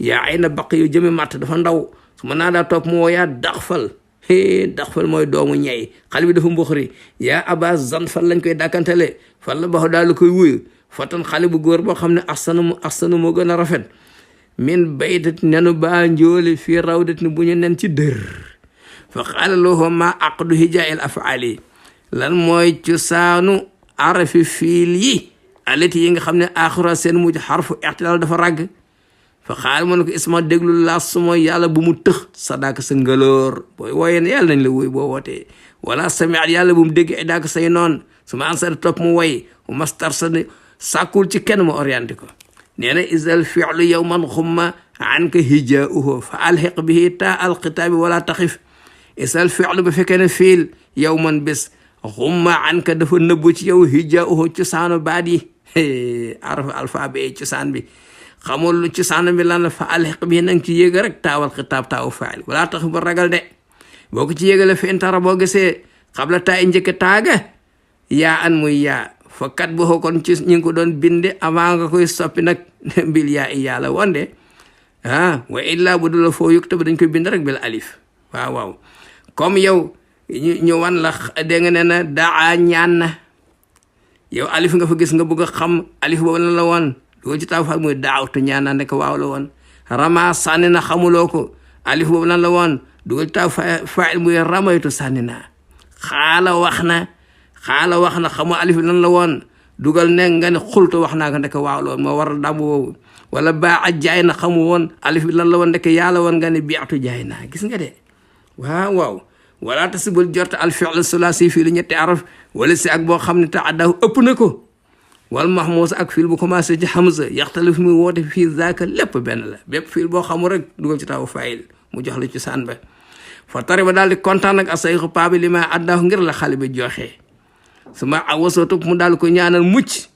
S1: yaa ay na baq yu jëme matt dafa ndaw su ma naa daa topp mu woo yaa daxfal daxfal mooy doomu ñey xale bi dafa mbuxri yaa aba zanfal lañ koy dàkkantele fan la baxu daal la koy wuyu fatan xale bu góor boo xam ne ahsanu moo gën a rafet min baydat nenu baa njooli fii rawdat ni bu ñu nen ci dër fa qaala lahu ma aqdu hijaa'il afaali lan mooy cosaanu arafi fiil yi alati yi nga xam ne axira seen mujj xarfu ixtilaal dafa ràgg fa xaal mu ne ko isma déglu laa suma yàlla bu mu tëx sadaka sa ngaloor booy wooyee ne yàlla nañ la wuy boo wootee wala samiat yàlla bu mu dégg idaaka say noon su ma ansar topp mu woy mu mastar sa sàkkul ci kenn mu orienté ko nee na isal fi'lu yawman xumma anka hijaa'uhu fa alxiq bihi ta alxitaabi wala taxif isal fi'lu ba fekkee ne fiil yawman bés xumma anka dafa nëbbu ci yow hijaa'uhu cosaanu baat yi alphabet cosaan bi xamul lu cosaan bi lan la fa alxiq bihi nanga ci yéega rek taawal xitaab taawu faa'il wala taxif ba ragal de boo ko ci yéegale fi intara boo gisee xabla taa i njëkk taaga yaa an muy yaa fa kat bu kon ci ñu ngi ko doon binde avant nga koy soppi nag bil yaa i yàlla wonde wa illa bu dula foo yukta ba dañ koy bind rek bil alif waaw comme yow ñu wan la dégg nga ne na daa ñaan na yow alif nga fa gis nga bëgg a xam alif boobu lan la woon loolu ci taw fa muy daawtu ñaan na nekk waaw la woon rama sànni na xamuloo ko alif boobu lan la woon dugal ci taw faa'il muy ramaytu sànni naa xaala wax na xamu alif bi lan la woon dugal ne nga ne xultu wax naa ko ndeke waaw la woon moo war a dàmb woowu wala baa a jaay na xamu woon alif bi lan la woon ndeke yàlla woon nga ne biatu jaay naa gis nga de waaw wala tasibul jort al fi'l sulaasi fii lu ñetti araf wala si ak boo xam ne taaddahu ëpp na ko wal mahmuus ak fiil bu commencé ci hamza yaxtalif muy woote fii zaaka lépp benn la bépp fiil boo xamul rek dugal ci taw faayil mu jox la ci saan ba fa tari ba daal di kontaan nag asayxu paa bi li ma addaahu ngir la xale bi joxee su ma awasootu mu daal ko ñaanal mucc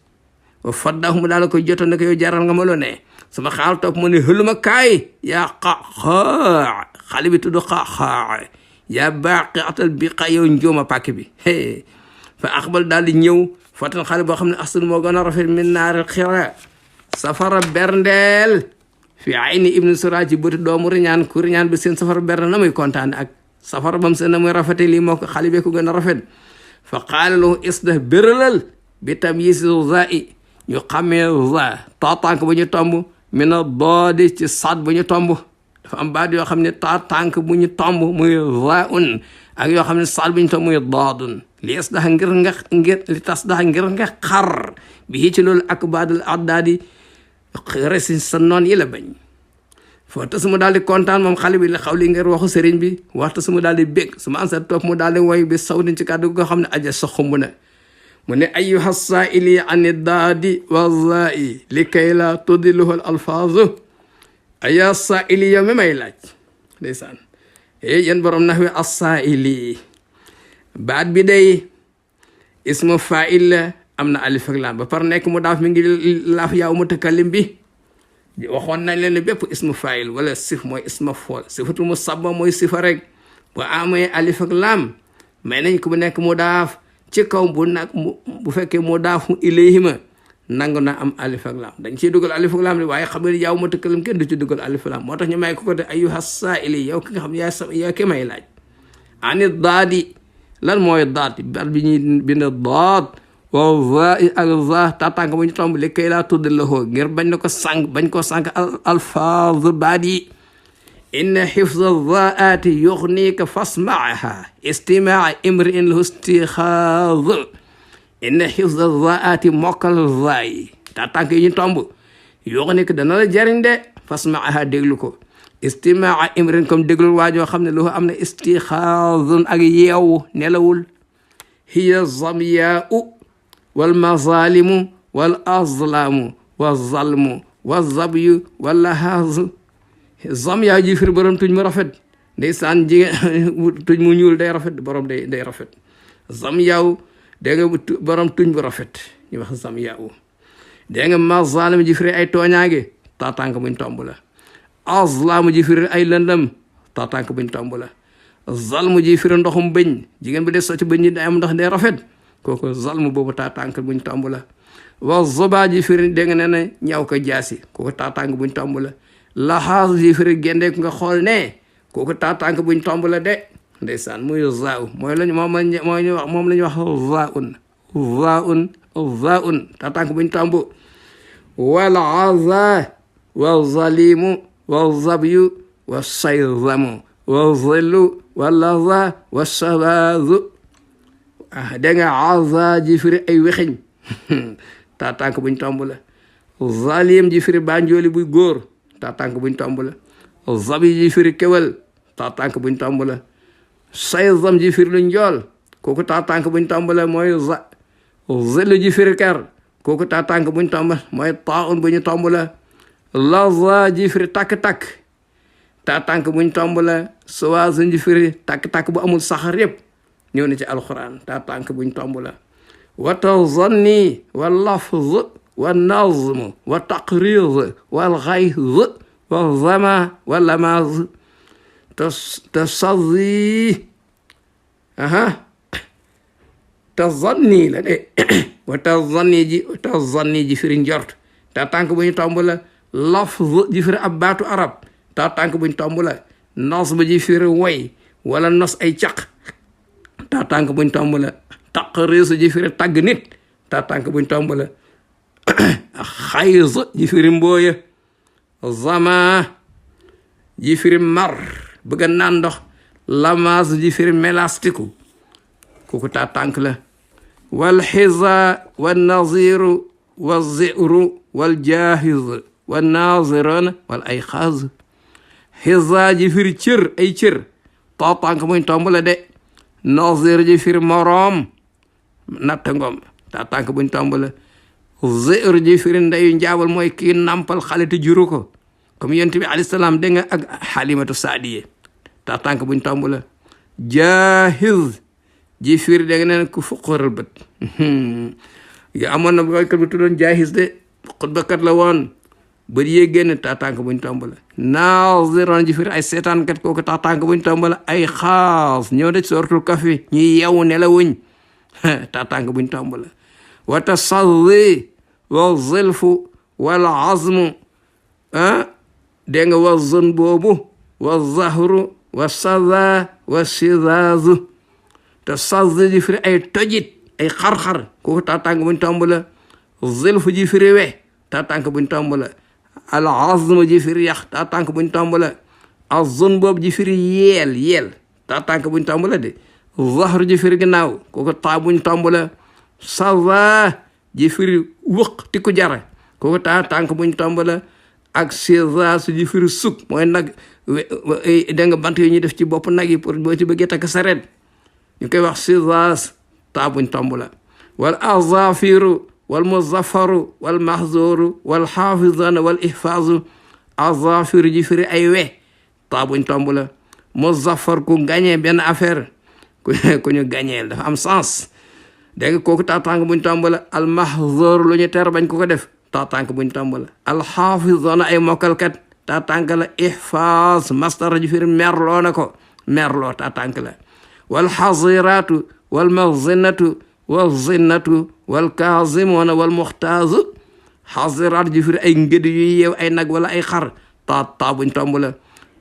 S1: wa faddaahu mu daal ko jotoon ne ko yow jaral nga ma loo ne su ma xaal topp mu ne xëluma kaay yaa xaaxaa xale bi tudd xaaxaa yaa baaqi atal bi xa yow njooma pàkk bi fa axbal daal di ñëw fatan xale boo xam ne astan moo gën a rafet min naari xira safara berndeel fi ayni ibnu sura ci bëti doomu riñaan ku riñaan bi seen safara berne na muy kontaan ak safara bam seen na muy rafete lii moo ko xale bee ko gën a rafet fa qaala lahu isdah béralal bi tamyiisi zaa'i ñu xamee za taatank ba ñu tomb mi na doodi ci sad bu ñu tomb dafa am baat yoo xam ne taatank bu ñu tomb muy zaa'un ak yoo xam ne sad bu ñu tomb muy doodun li isdah li tasdah ngir nga xar bi ci loolu ak baadal addaadi resi sa noon yi la bañ foo te su mu daal di kontaan moom xale bi la xaw li ngir waxu sëriñ bi waxta su mu daal di bég su ma ansar topp mu daal di woy bi sawdin ci kàddu goo xam ne aja sa xumb na mu ne ayyuha saa'ili ani daadi wa zaa'i li kay la tuddiluhu al alfaazu aya saa'ili yow mi may laaj ndeysaan yéen borom nax wi as-saa'ili baat bi day ismu faa'il la am na alif ak laam ba par nekk mu daaf mi ngi laaf yaaw mutakallim bi waxoon nañ leen ne bépp ismu faa'il wala sif mooy isma fool sifatul musabba mooy sifa rek bu amee alif ak laam may nañ ko bu nekk mu daaf ci kaw bu fekkee mu daafu ilayhima nangu na am alif ak laam dañ ciy dugal alif ak laam waaye xam nga yaaw mutakallim kenn du ci dugal alif ak laam moo tax ñu may ko ko de ayyuha saa'ili yow ki nga xam yaa ki may laaj ani daadi lan mooy daat baat bi ñuy bind daat wa zaa'i ak za tàttank bu ñu tomb li kay laa tudd la hoo ngir bañ na ko sànq bañ koo sànq alfaaz baat yi inna xifza zaati yuxnika fasmaaha istimaa imri'in lahu istixaaz inna xifza zaati mokkal za yi tàttank yi ñu tomb yuxnika dana la jariñ de fasmaaha déglu ko istimaa imrin comme déglul waajoo xam ne lahu am na istixaazun ak yeewu nelawul hiya zamyaa'u wal mazalimu wal azlamu wal zalmu wal zabyu wal lahaazu zamyaa ji firi borom tuñ mu rafet ndeysaan jigéen tuñ mu ñuul day rafet borom day rafet zamyaaw dégg nga borom tuñ bu rafet ñu wax zamyaaw dégg nga mazalim ji firi ay tooñaange taatank buñ tomb la azlamu ji firi ay lëndëm taatank buñ tomb la zalmu ji firi ndoxum bëñ jigéen bi dee socc bëñ ñi day am ndox day rafet kooku zalmu boobu taatank buñ tomb la wa zoba ji firi dégg nga ne na ñaw ko jaasi kooku taatank buñ tomb la laxaas ji firi gendeeku nga xool ne kooku taatank buñ tomb la de ndeysaan muy zaaw mooy lañu moom la ñuy wax zaun taatank buñ tomb wal aza wa zalimu wa zabyu wa sayzamu wa zillu wa laza wa sabazu dégg nga aza ji firi ay wexeñ taatank buñ tomb la zalim ji firi banjooli buy góor taatank buñ tomb la zabi ji firi kewal taatank buñ tomb la sayzam ji firi lu njool kooku taatank buñ tomb la mooy zillu ji firi ker kooku taa tànk buñ tomb mooy taun bu ñu tomb la laza ji firi takk-takk taa tànk buñ tomb la suwaazun ji firi takk-takk bu amul saxar yëpp ñëw na ci alquran taa tànk buñ tomb la wa tazanni wa lafz wa nazm wa taqrid wal ghayz wa zama wa lamaz tasazi tazanni la de wa tazanni ji firi njort taa tànk bu ñu tomb la lafz ji firi ab baatu arab taa tànk bu ñu tomb la nasb ji firi woy wala nos ay caq taa tànk bu ñu tomb la taqriis ji firi tagg nit taa tànk bu ñu tomb la xayz ji firi mbooya zama ji firi mar bëgg a naan ndox lamaas ji firi melastiku kooku taa tànk la wal xiza wal naziru wal ziru wal jaahiz wal naziroon wal ay xaaz xiza ji firi cër ay cër taa tànk buñ tomb la de nazir ji firi moroom natta ngom taa tànk buñ tomb la zir ji firi ndeyu njaabal mooy kii nampal xale te juru ko comme yonent bi alayhi salaam dégg nga ak xalimatu saadiye taa tànk buñ tomb la jaahiz ji firi dégg nga ne ku fuqaral bët ya amoon na boykat bu tuddoon jaahiz de xutbakat la woon bët yee génn taa tànk buñ tomb la naziroon ji firi ay seetaankat kooku taa tànk buñ tomb la ay xaas ñëw de sortul kafi ñuy yeewu nelawuñ taa tànk buñ tomb la wa tasalli wa zilfu wal azmu dégg nga wa zun boobu wa zahru wa sada wa sidaazu tasalli ji firi ay tojit ay xar-xar kooku taa tànk buñ tomb la zilfu ji firi we taa tànk buñ tomb la al azmu ji firi yax taa tànk buñ tomb la azun boobu ji firi yeel taa tànk buñ tomb la de zahru ji firi ginnaaw kooku taa buñ tomb la sada ji firi wëq ti ku jara kooku taa tànk buñ tomb la ak sidaas ji firi suk mooy nag dégg nga bant yi ñuy def ci bopp nag yi pour boo ci bëggee takk sareet ñu koy wax sidaas taa buñ tomb la wal azafiru wal muzaffaru wal mahzuru wal xaafizana wal ihfaazu azafiru ji firi ay we taa buñ tomb la muzaffar ku gañee benn affaire ku ñu gañeel dafa am sens dégg nga kooku taa tànk buñ tomb la al mahzur lu ñu ter bañ ko ko def taa tànk buñ tomb la al xaafizana ay mokkalkat taa tànk la ihfaaz masdar ji firi merloo na ko merloo taa tànk la wal xaziratu wal mazinatu wal zinnatu wal kaazimuna wal muxtaazu xaziraat ji firi ay ngëd yu yeew ay nag wala ay xar taa buñ tomb la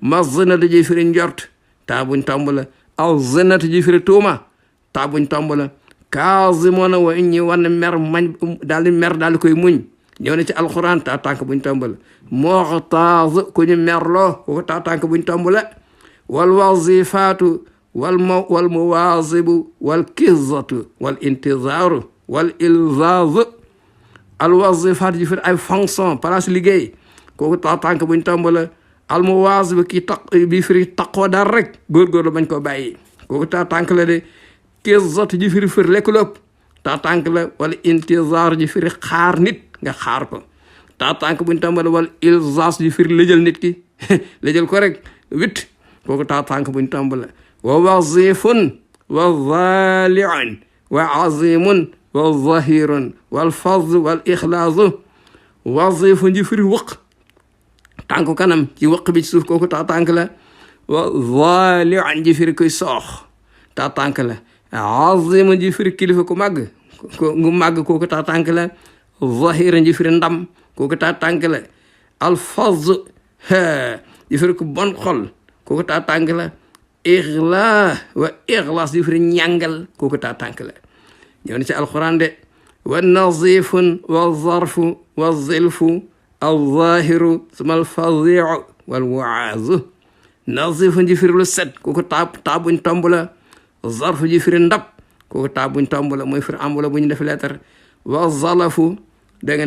S1: mazinatu ji firi njort taa buñ tomb la aw zinnatu ji firi tuuma taa buñ tomb la kaazimuna wa ñi wan mer mañ daal di mer daal di koy muñ ñëw na ci alquran taa tànk buñ tomb la muxtaaz ku ñu merloo kooku taa tànk buñ tomb la wal wazifaatu wal muwazibu wal kizatu wal intizaaru wal ilzaazu al wazifaat ji firi ay fonction place liggéey kooku taa tànk buñ tomb la al muwazibu kii bi firi taqoo daal rek góorgóorlu bañ ko bàyyi kooku taa tànk la de kizatu ji firi lekk lu ëpp taa tànk la wala intizaar ji firi xaar nit nga xaar ko taa tànk buñ tomb la wala ilzaaz ji firi lëjal nit ki lëjal ko rek wit kooku taa tànk buñ tomb la wa wazifun wa zaliun wa azimun wa zahirun wal faz wal ixlaasu wazifun ji firi wëq tànk kanam ci wëq bi ci suuf kooku taa tànk la wa zaliun ji firi koy soox taa tànk la azimun ji firi kilifa ku màgg kooku taa tànk la zahiran ji firi ndam kooku taa tànk la al faz ji firi ku bon xol kooku taa tànk la ixla wa ixlaas ji firi ñàngal kooku taa tànk la ñëw na ci alquran de wa nazifun wa zarfu wa zilfu al zahiru suma al fadiu wal waazu nazifun ji firi lu set kooku taa buñ tomb la zarfu ji firi ndab kooku taa buñ tomb la mooy firi ambula bu ñu def lettre wa zalafu da nga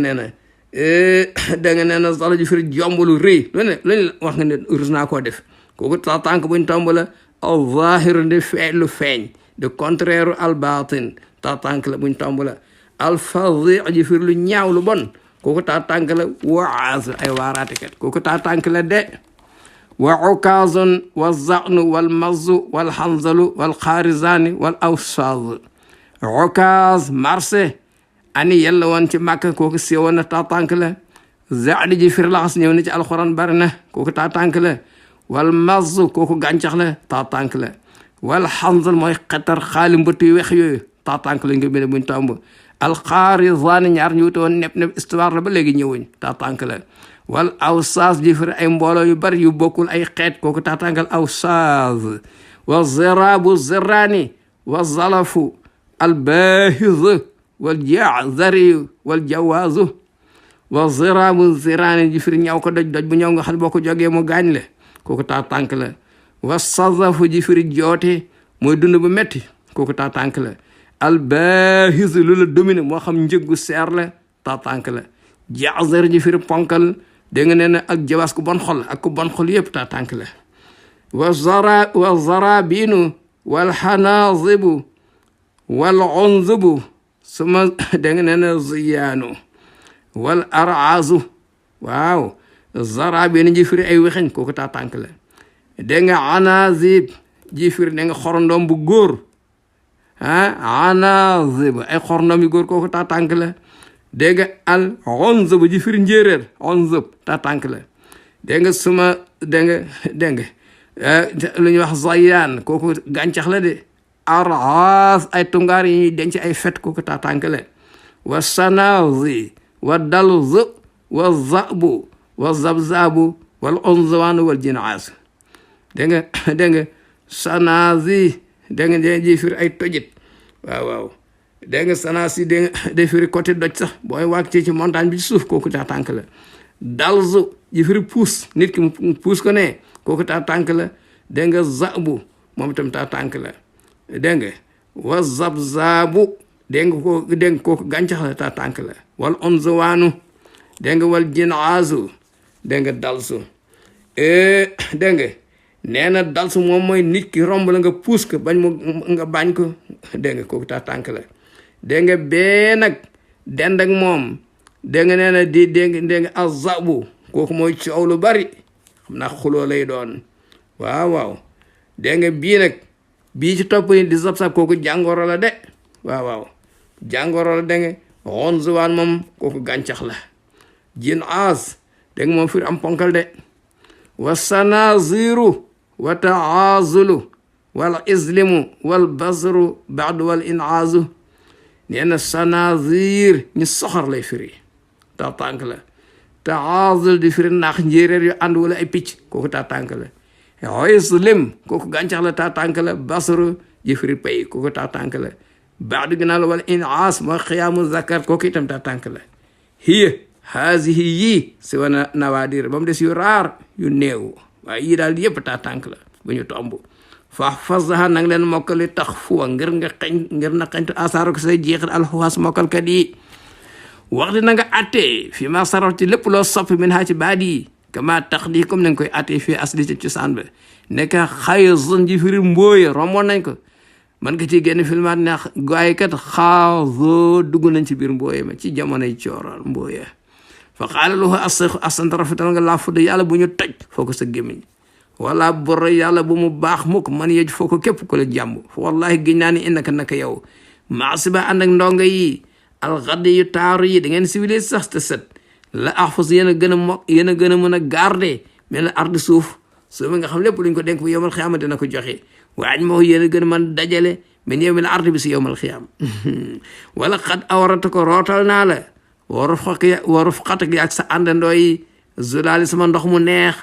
S1: nee na zala ji firi jombulu rëy lu wax nga ne rus naa koo def kooku taa tànk buñ tomb la al zahiru di lu feeñ de contraire al batin taa tànk la buñ tomb la alfadi ji firi lu ñaaw lu bon kooku taa tànk la waaz ay waaraatekat kooku taa tànk la de wa ukaazun wa zanu wal mazu wal hanzalu wal xaarizani wal awsaaz ukaaz marché ani yàlla woon ci màkk kooku siiwoon na taa tànk la zaadi ji firi laxas ñëw na ci alxuraan bari na kooku taa tànk la wal mazu kooku gàncax la taa tànk la wal hanzal mooy xetar xaali mbëtt yu weex yooyu taa tànk la nga bind buñ tomb alxaarizani ñaar ñu wute woon nepp histoire la ba léegi ñëwuñ taa tànk la wal awsaas ji firi ay mbooloo yu bari yu bokkul ay xeet kooku taa tànkal awsaas wa ziraabu ziraani wa zalafu albaahiz wal jaazari wal jawaazu wa ziraabu ziraani ji firi ñaw ko doj doj bu ñëw nga xam boo ko jógee mu gaañ la kooku taa tànk la wa sazafu ji firi joote mooy dund bu metti kooku taa tànk la albaahiz lu la domine moo xam njëggu seer la taa tànk la jaazar ji firi ponkal dégg nga nee na ak jawaas ku bon xol ak ku bon xol yëpp taa tànk la wa zarabinu wal xanazibu wal unzubu suma dégg nga nee na ziyaanu wal araazu waaw zarabinu ji firi ay wexeñ kooku taa tànk la dégg nga anazib ji firi dégg nga xorondoom bu góor anazib ay xorondoom yu góor kooku taa tànk la dégg nga al onzub ji firi njéeréer onzub taa tànk la dégg nga suma dégg nga lu ñuy wax zayaan kooku gàncax la de araas ay tungaar yi ñuy denc ay fet kooku taa tànk la wa sanazi wa dalzu wa zabu wa zabzabu wal onzuwaanu wal jinaas dégg nga sanazi dégg nga ji firi ay tojit waaw dégg nga sanaas yi dégg nga day firi côté doj sax booy wàcc ci montagne bi ci suuf kooku taa tànk la dalzu ji firi puus nit ki mu puus ko ne kooku taa tànk la dégg nga zabu moom itam taa tànk la dégg nga wa zabzabu dégg nga kooku gàncax la taa tànk la wal onzuwaanu dégg nga wal jinaazu dégg nga dalsu dégg nga nee na dalsu moom mooy nit ki romb la nga puus ko bañ mu nga bañ ko dégg nga kooku taa tànk la dégg nga bee nag dend ak moom dégg nga nee na di dégg nga azabu kooku mooy coow lu bari xam naa xuloo lay doon waaw dégg nga bii nag bii ci topp ni di sab-sab kooku jàngoro la de waaw jàngoro la dégg nga xonzuwaan moom kooku gàncax la jin aas dégg nga moom fir am ponkal de wa sanaziru wa taazulu wal islimu wal basru baadu wal inaazu nee na sanazir ñu soxor lay firi taa tànk la taazul di firi naax njéeréer yu ànd wala ay picc kooku taa tànk la islim kooku gàncax la taa tànk la basru ji firi pay kooku taa tànk la baadu ginnaaw la wala inaas mooy xiyaamu zakar kooku itam taa tànk la hiya haasihi yii si wana nawaadir ba mu des yu raar yu néew waaye yii daal yëpp taa tànk la bu ñu tomb fahfazha nang leen mokkali tax fuwa ngir na xañtu asaaru ko say jeexit alxuwaas mokkalkat yi wax di na nga attee fii ma saraf ci lépp loo soppi min haa ci baat yi kama tax di comme nañ koy attee fii asli ci cosaan ba nekk xayzun ji firi mbooya romboon nañ ko man nga ci génn filmaat ne gaaykat xaazo dugg nañ ci biir mbooya ma ci jamonoy cooroon mbooya fa qaala lahu as-seexu asanta rafetal nga laa fudd yàlla bu ñu toj foo ko sa gémmiñ wala bor yàlla bu mu baax mukk man yej foo ko képp ko la jàmb fa wallahi giñ naa ni innaka naka yow maasiba ànd ak ndongo yi alxaddi yu taaru yi da ngeen civilisé sax te set la ahfas yéen a gën a mokk yéen a gën a mën a garder mais la ardi suuf bi nga xam lépp luñ ko dénk bu yowmal xiyaama dina ko joxe waañ moo yéen a gën a mën dajale mais yow mi la ardi bi si yowmal xiyaam wala xat awarata ko rootal naa la waruf xatak yi ak sa àndandoo yi zulaali sama ndox mu neex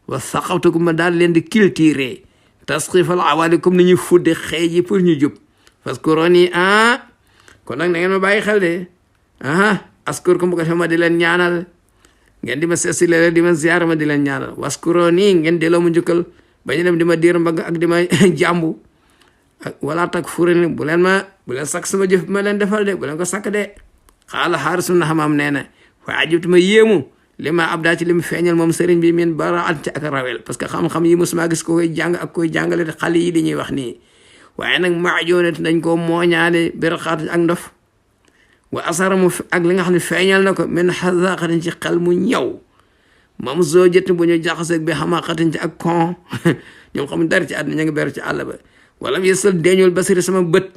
S1: wa saqawtukum ma daal leen di cultirer tasxifal awali comme ni ñuy fudde xëy ji pour ñu jub parce que ron yi kon nag na ngeen ma bàyyi xel de askur ko bu ko defee ma di leen ñaanal ngeen di ma seesi léeg-léeg di ma ziyaar ma di leen ñaanal waskuro nii ngeen delloo mu njukkal bañu dem di ma diir mbagg ak di ma jàmbu ak wala tak furini bu leen sakk sama jëf bi ma leen defal de bu leen ko sakk de xaala xaarisu na xamaam nee na fa ajibtu ma yéemu li ma ab daa ci li mu feeñal moom sëriñ bi min bara at ci ak rawel parce que xam-xam yi mosuma gis ko koy jàng ak koy jàngale te xale yi di ñuy wax nii waaye nag maajoonat nañ ko mooñaale bérxaat ak ndof wa asara mu ak li nga xam ne feeñal na ko min xazaqatin ci xel mu ñaw mam zoojati bu ñu jaxaseeg bi xamaqatin ci ak kon ñoom xam dara ci àdduna ña ngi beru ci àll ba wala yësal deeñul basari sama bët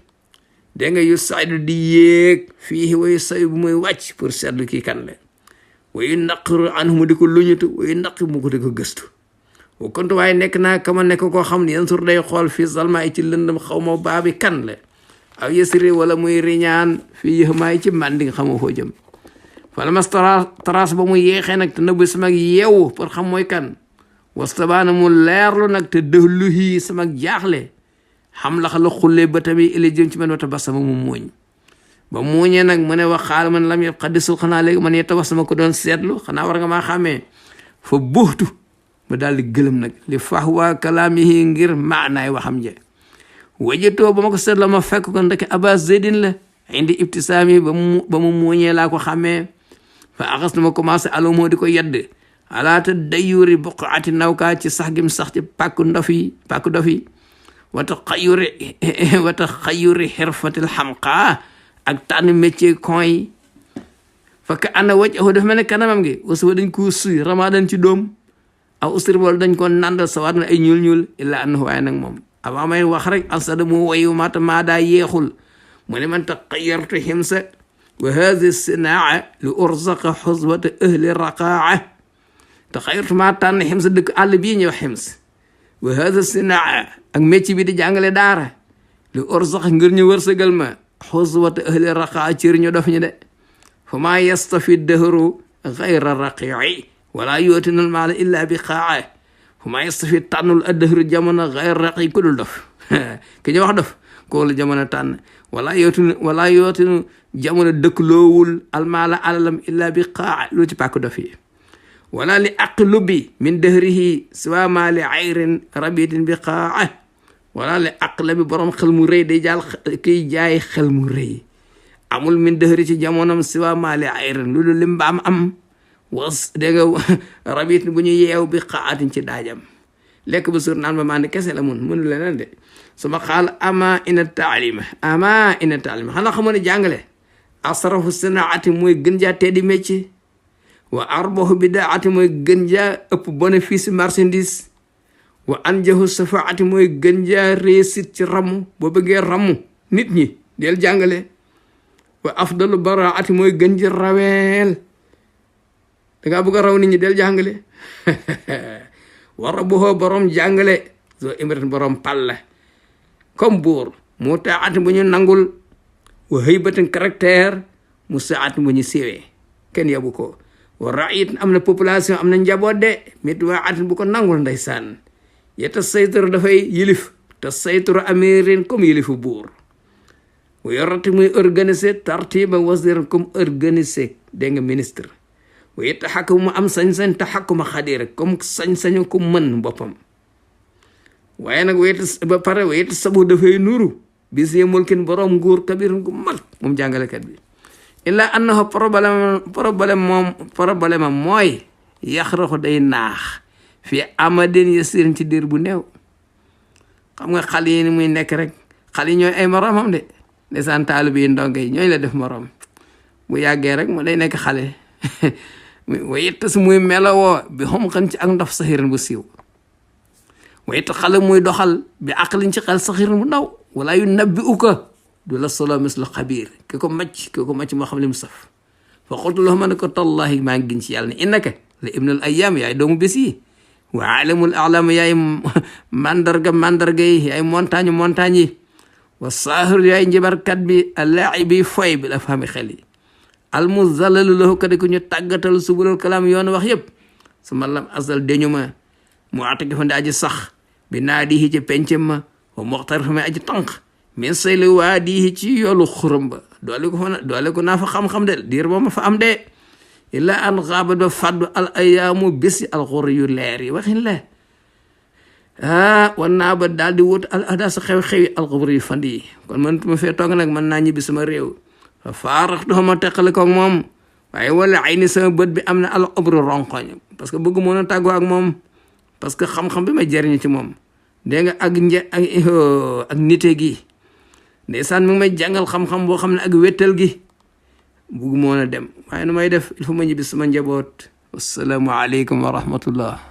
S1: dégg nga yu saydu di yéeg fii wayu say bu muy wàcc pour seetlu kii kan la wayu naqru anhu mu di ko luñutu wayu naq mu ko di ko gëstu wa kontu waaye nekk naa kama nekk koo xam ne yan sur day xool fii salma yi ci lëndam xaw ma baabi kan la aw yësri wala muy riñaan fii yëxmaa yi ci màndi nga xamoo foo jëm fala mas taraas ba mu yeexee nag te nëbb sama yeewu pour xam mooy kan wastabaana mu leerlu nag te dëxluhii sama jaaxle xam laxa la xullee ba tamit ili jëm ci man wata basama mu muuñ ba muuñee nag mu ne wax xaal man lam yëpp xaddisul xanaa léegi man yetta basama ko doon seetlu xanaa war nga maa xàmmee fa buxtu mu daal di gëlëm nag li fax waa kalaamihi ngir maanaay waxam je wajatoo ba ma ko seetloo ma fekk ko ndeke aba zeydin la indi ibtisaami ba mu muuñee laa ko xàmmee fa axas na ma commencé alo moo di ko yedd alaata dayuri boqaati nawkaa ci sax gim sax ci pàkku dof yi wata xayuri xirfatil xamqaa ak tànn métier kon yi fakk ana waj aho dafa mel ne kanamam gi wasuba dañ ko suy ramadan ci doom aw usri bool dañ ko nandal sawaat na ay ñuul illa annahu waaye nag moom avant may wax rek alsada mu wayu mata maa daa yeexul mu ne man taxayartu ximsa wa hadi sinaa li urzaqa xusbata ahli raqaa taxayartu maa tànn ximsa dëkk àll bii ñëw xims wa hada sinaa ak métier bi di jàngale daara li urzaqa ngir ñu wërsëgal ma xusbata ahli raqaa cër ñu dof ñu de fa maa yastafi dahru gayra raqii wala yootinal maala illa bi qaa fa maa yastafi tànnul addahru jamono gayra raqii ku dul dof ki ñu wax dof koo la jamono tànn wala yootinu jamono dëkk loowul almaala alalam illa bi qaa lu ci pàkk dof yi wala li aqlubi min dahrihi siwa ma li ayrin rabitin bi qaa wala li aqlabi borom xel mu rëy day jaal kiy jaay xel mu rëy amul min dahri ci jamonam siwa ma li ayrin lu dul li mbaam am was dégg nga rabitin bu ñu yeew bi qaatin ci daajam lekk ba suur naan ba maa ne kese la mënu leneen de suma xaal ama ina taalima xanaa xamoo ne jàngale asrafu sinaati mooy gën jaa teddi métier wa arbahu bidaati mooy gën jaa ëpp bénéfice marchandise wa anjahu safaati mooy gën jaa réussite ci ramu boo bëggee ramu nit ñi del jàngale wa afdalu baraati mooy gën ji raweel dangaa bëgg a raw nit ñi del jàngale wa rabuhu borom jàngale zo imratin borom palla comme buur mu taati bu ñu nangul wa hëybatin caractère mu saati bu ñu siwee kenn yabu ko wa raayit am na population am na njaboot de mit waa atin bu ko nangul ndeysaan yeta sayturu dafay yilif te sayturu amirin comme yilifu buur wa yorati muy organiser tartiba wasiran comme organiser dégg nga ministre wa yeta xakku mu am sañ-sañ te xakkuma xadira comme sañ-sañu ku mën boppam waaye nag wayeta ba pare wayeta sabu dafay nuru bis ye mulkin borom nguur kabirin gu mag moom jàngalekat bi illa annahu problème mooy yaxraxu day naax fii amadin yasirin ci diir bu néew xam nga xale yi ni muy nekk rek xale yi ñooy ay moromam de ndeysaan taalibe yi ndongo yi ñooy la def morom bu yàggee rek mu day nekk xale wayetta si muy melowoo bi xom xan ci ak ndof saxirin bu siiw wayetta xale muy doxal bi aqlin ci xel saxirin bu ndaw wala yu nabbi uka du la solo mislu xabiir ki ko macc moo xam li mu saf fa xultu loo ma ne ko tallahi maa ngi gin ci yàlla ne innaka la ibnul ayam yaay doomu bés yi wa alamul alam yaay mandarga yi yaay montagne yi wa saahir yaay njibarkat bi allaaci bi foy bi la fahmi xel yi almuzallalu lahu kadi ku ñu tàggatal subulul kalaam yoon wax yëpp su ma lam asal dañu ma mu ataki fa nde aji sax bi naadihi ci pencem ma wa moxtar fa may aji tànk min sayli waadihi ci yoolu xurum ba doole ko naa fa xam-xam de diir boo ma fa am de illa an xaabat ba faddu al ayaamu bési alxur yu leer yi waxin la wan naa ba daal di wut al ahda sa xew-xewi alxubur yu fand yi kon mënatuma fee toog nag mën naa ñibbi sama réew fa faaraxtuhuma teqale koog moom waaye wala ay ni sama bët bi am na al obru ronkoñ parce que bëgg mën a tàggoo ak moom parce que xam-xam bi ma jëriñu ci moom dégg nga ak nite gi ndeysaan mi ngi may jàngal xam-xam boo xam ne ak wéttal gi bugg moon a dem waaye nu may def il faut ma ñibbi sama njaboot. wassalaamu aleykum wa rahmatullah.